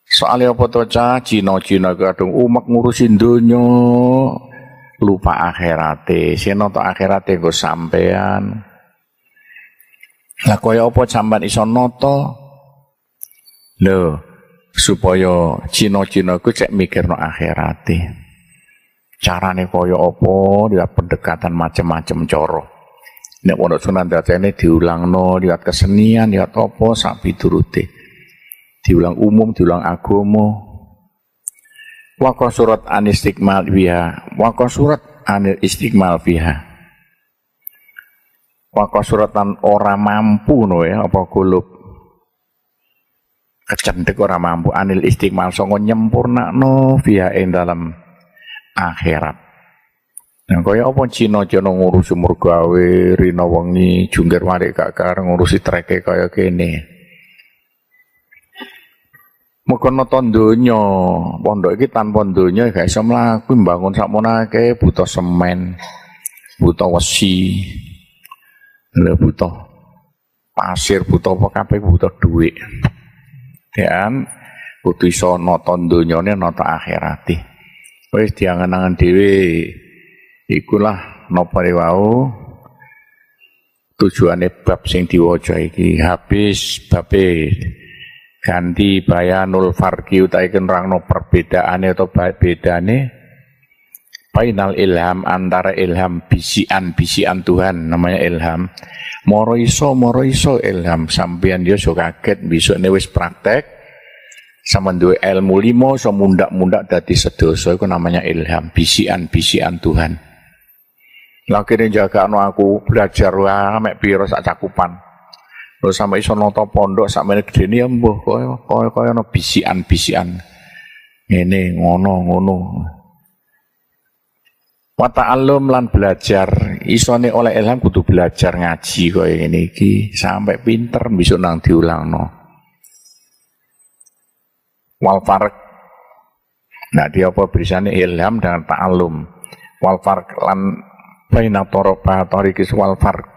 soalnya apa to cah Cina-Cina kadung umek ngurusin donya lupa akhirate, senoto akhirate go sampean. Lah kaya apa sampean iso nata? Lho, supaya Cina-Cina ku cek mikirno akhirate. Carane kaya apa? Lihat pendekatan macam-macam cara. Nek pondok Sunan Dadene diulangno, lihat kesenian, lihat apa sak piturute. Diulang umum, diulang agama. Waqah surat an istiqmal biha, waqah surat anil istiqmal biha. Waqah suratan ora mampu no ya apa kulub kecendek ora mampu anil istiqmal sanga nyempurnakno biha ing dalam akhirat. Nah kaya apa Cina-Cina ngurusi umur gawe rina wengi jungkir warik gak kareng ngurusi treke kaya kene. Mukono donya, pondok iki tanpa donya gak iso mlaku mbangun sakmonake butuh semen, butuh wesi, butuh pasir, butuh apa kabeh butuh duit. Dan kudu iso nata donyane nata akhirate. Wis diangen-angen dhewe ikulah napa wau tujuane bab sing diwaca iki habis babe ganti bayanul farqi utahe nerangno perbedaane atau bedane bainal ilham antara ilham bisian Tuhan namanya ilham moro iso ilham sampeyan yo so kaget besokne wis praktek sama duwe ilmu 5 so mundak-mundak dadi sedoso iku namanya ilham bisian Tuhan lakine jagakno aku belajar wae mek pira sak cakupan. Terus sampai iso nata pondok sakmene gedene ya mbuh kaya ana bisian. Ngene ngono. Wa ta'allum lan belajar, isone oleh ilham kudu belajar ngaji kaya ngene iki sampai pinter besok nang diulangno. Wal farq. Nah, dia apa berisane ilham dengan ta'allum. Wal farq lan baina tariqis wal farq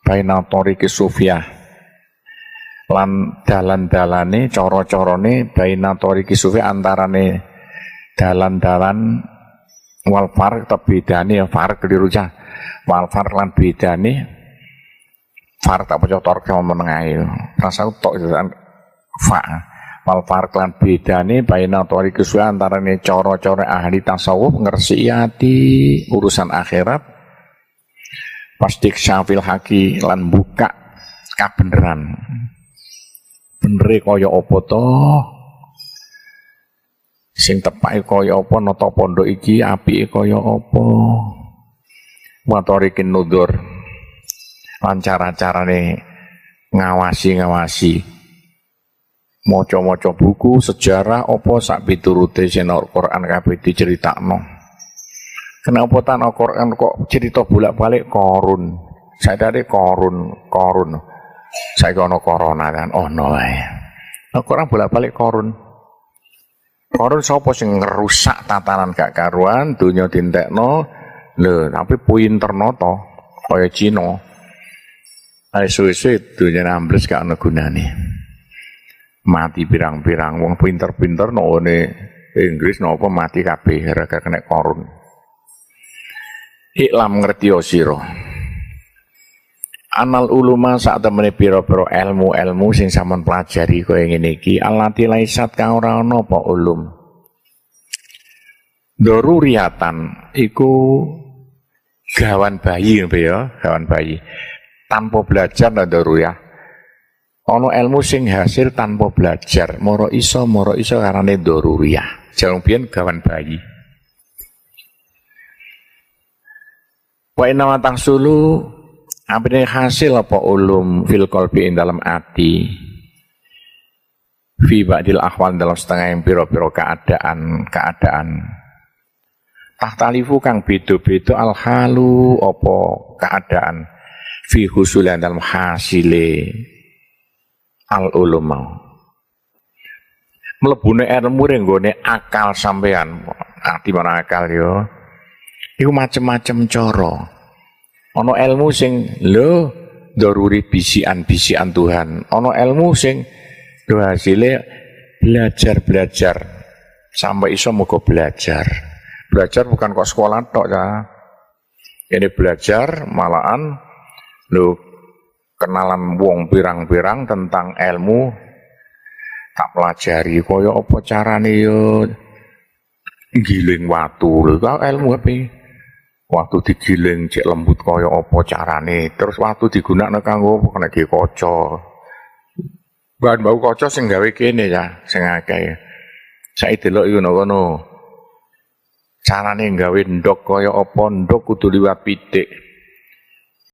baina tariqis sufiyah. Lan dalan-dalane cara-carane baina tariqi sufi antarane dalan-dalan wal farq bedane ya farq keliru cah wal farq lan bedane farq tak pecah torke menengae rasa tok fa wal farq lan bedane baina tariqi sufi antarane cara-cara ahli tasawuf ngersiki ati urusan akhirat pastik syafil haqi lan buka kabeneran benere kaya apa to sing tepake kaya apa nata pondok iki apike kaya apa watarikin nudur lan cara-carane ngawasi maca-maca buku sejarah apa sak piturute sing Al-Qur'an kabeh diceritakno kenapa tan Al-Qur'an kok cerita bolak-balik Qarun saiki Qarun saiki ana corona kan ono wae Al-Qur'an bolak-balik korun. Korun sapa sing ngerusak tatanan gak karuan, donya dintekno, lho tapi pinterno to, kaya Cina. Ae suwe-suwe donya ambles gak ana gunane. Mati pirang-pirang wong pinter-pinter none Inggris napa mati kabeh gara-gara kena korun. Iklam ngerti sira. Anal uluma sak temene pira-pira ilmu-ilmu sing sampean pelajari kaya ngene iki alati laisat kang ora ana apa ulum. Daruriyatan iku gawan bayi ya, gawan bayi. Tanpa belajar ndak daruriyah. Ana ilmu sing hasil tanpa belajar, moro iso karane daruriyah. Jarung biyen gawan bayi. Wa inna matang sulu apane hasil apa ulum fil qalbi ing dalam ati. Fi ba'dil ahwal dalam setengah yang pira-pira keadaan. Tahtalifu kang beda-beda al halu apa keadaan fi husulan dalam hasile al ulum. Mlebune ilmu ring nggone akal sampean. Ati mana akal yo. Iku macem-macem cara. Ana ilmu sing lho daruri bisikan Tuhan. Ana ilmu sing lho hasile belajar sampai iso muga belajar. Belajar bukan kok sekolah tok ya. Ini belajar malahan lho kenalan wong pirang-pirang tentang ilmu tak pelajari kaya apa carane yo giling watu lho ilmu apa waktu digiling cek lembut kaya apa carane terus waktu digunakne kanggo apa kena ge kaca bahan bau kaca sing gawe kene ya sing akeh saiki delok iku ngono carane gawe ndok kaya apa ndok kudu liwat pitik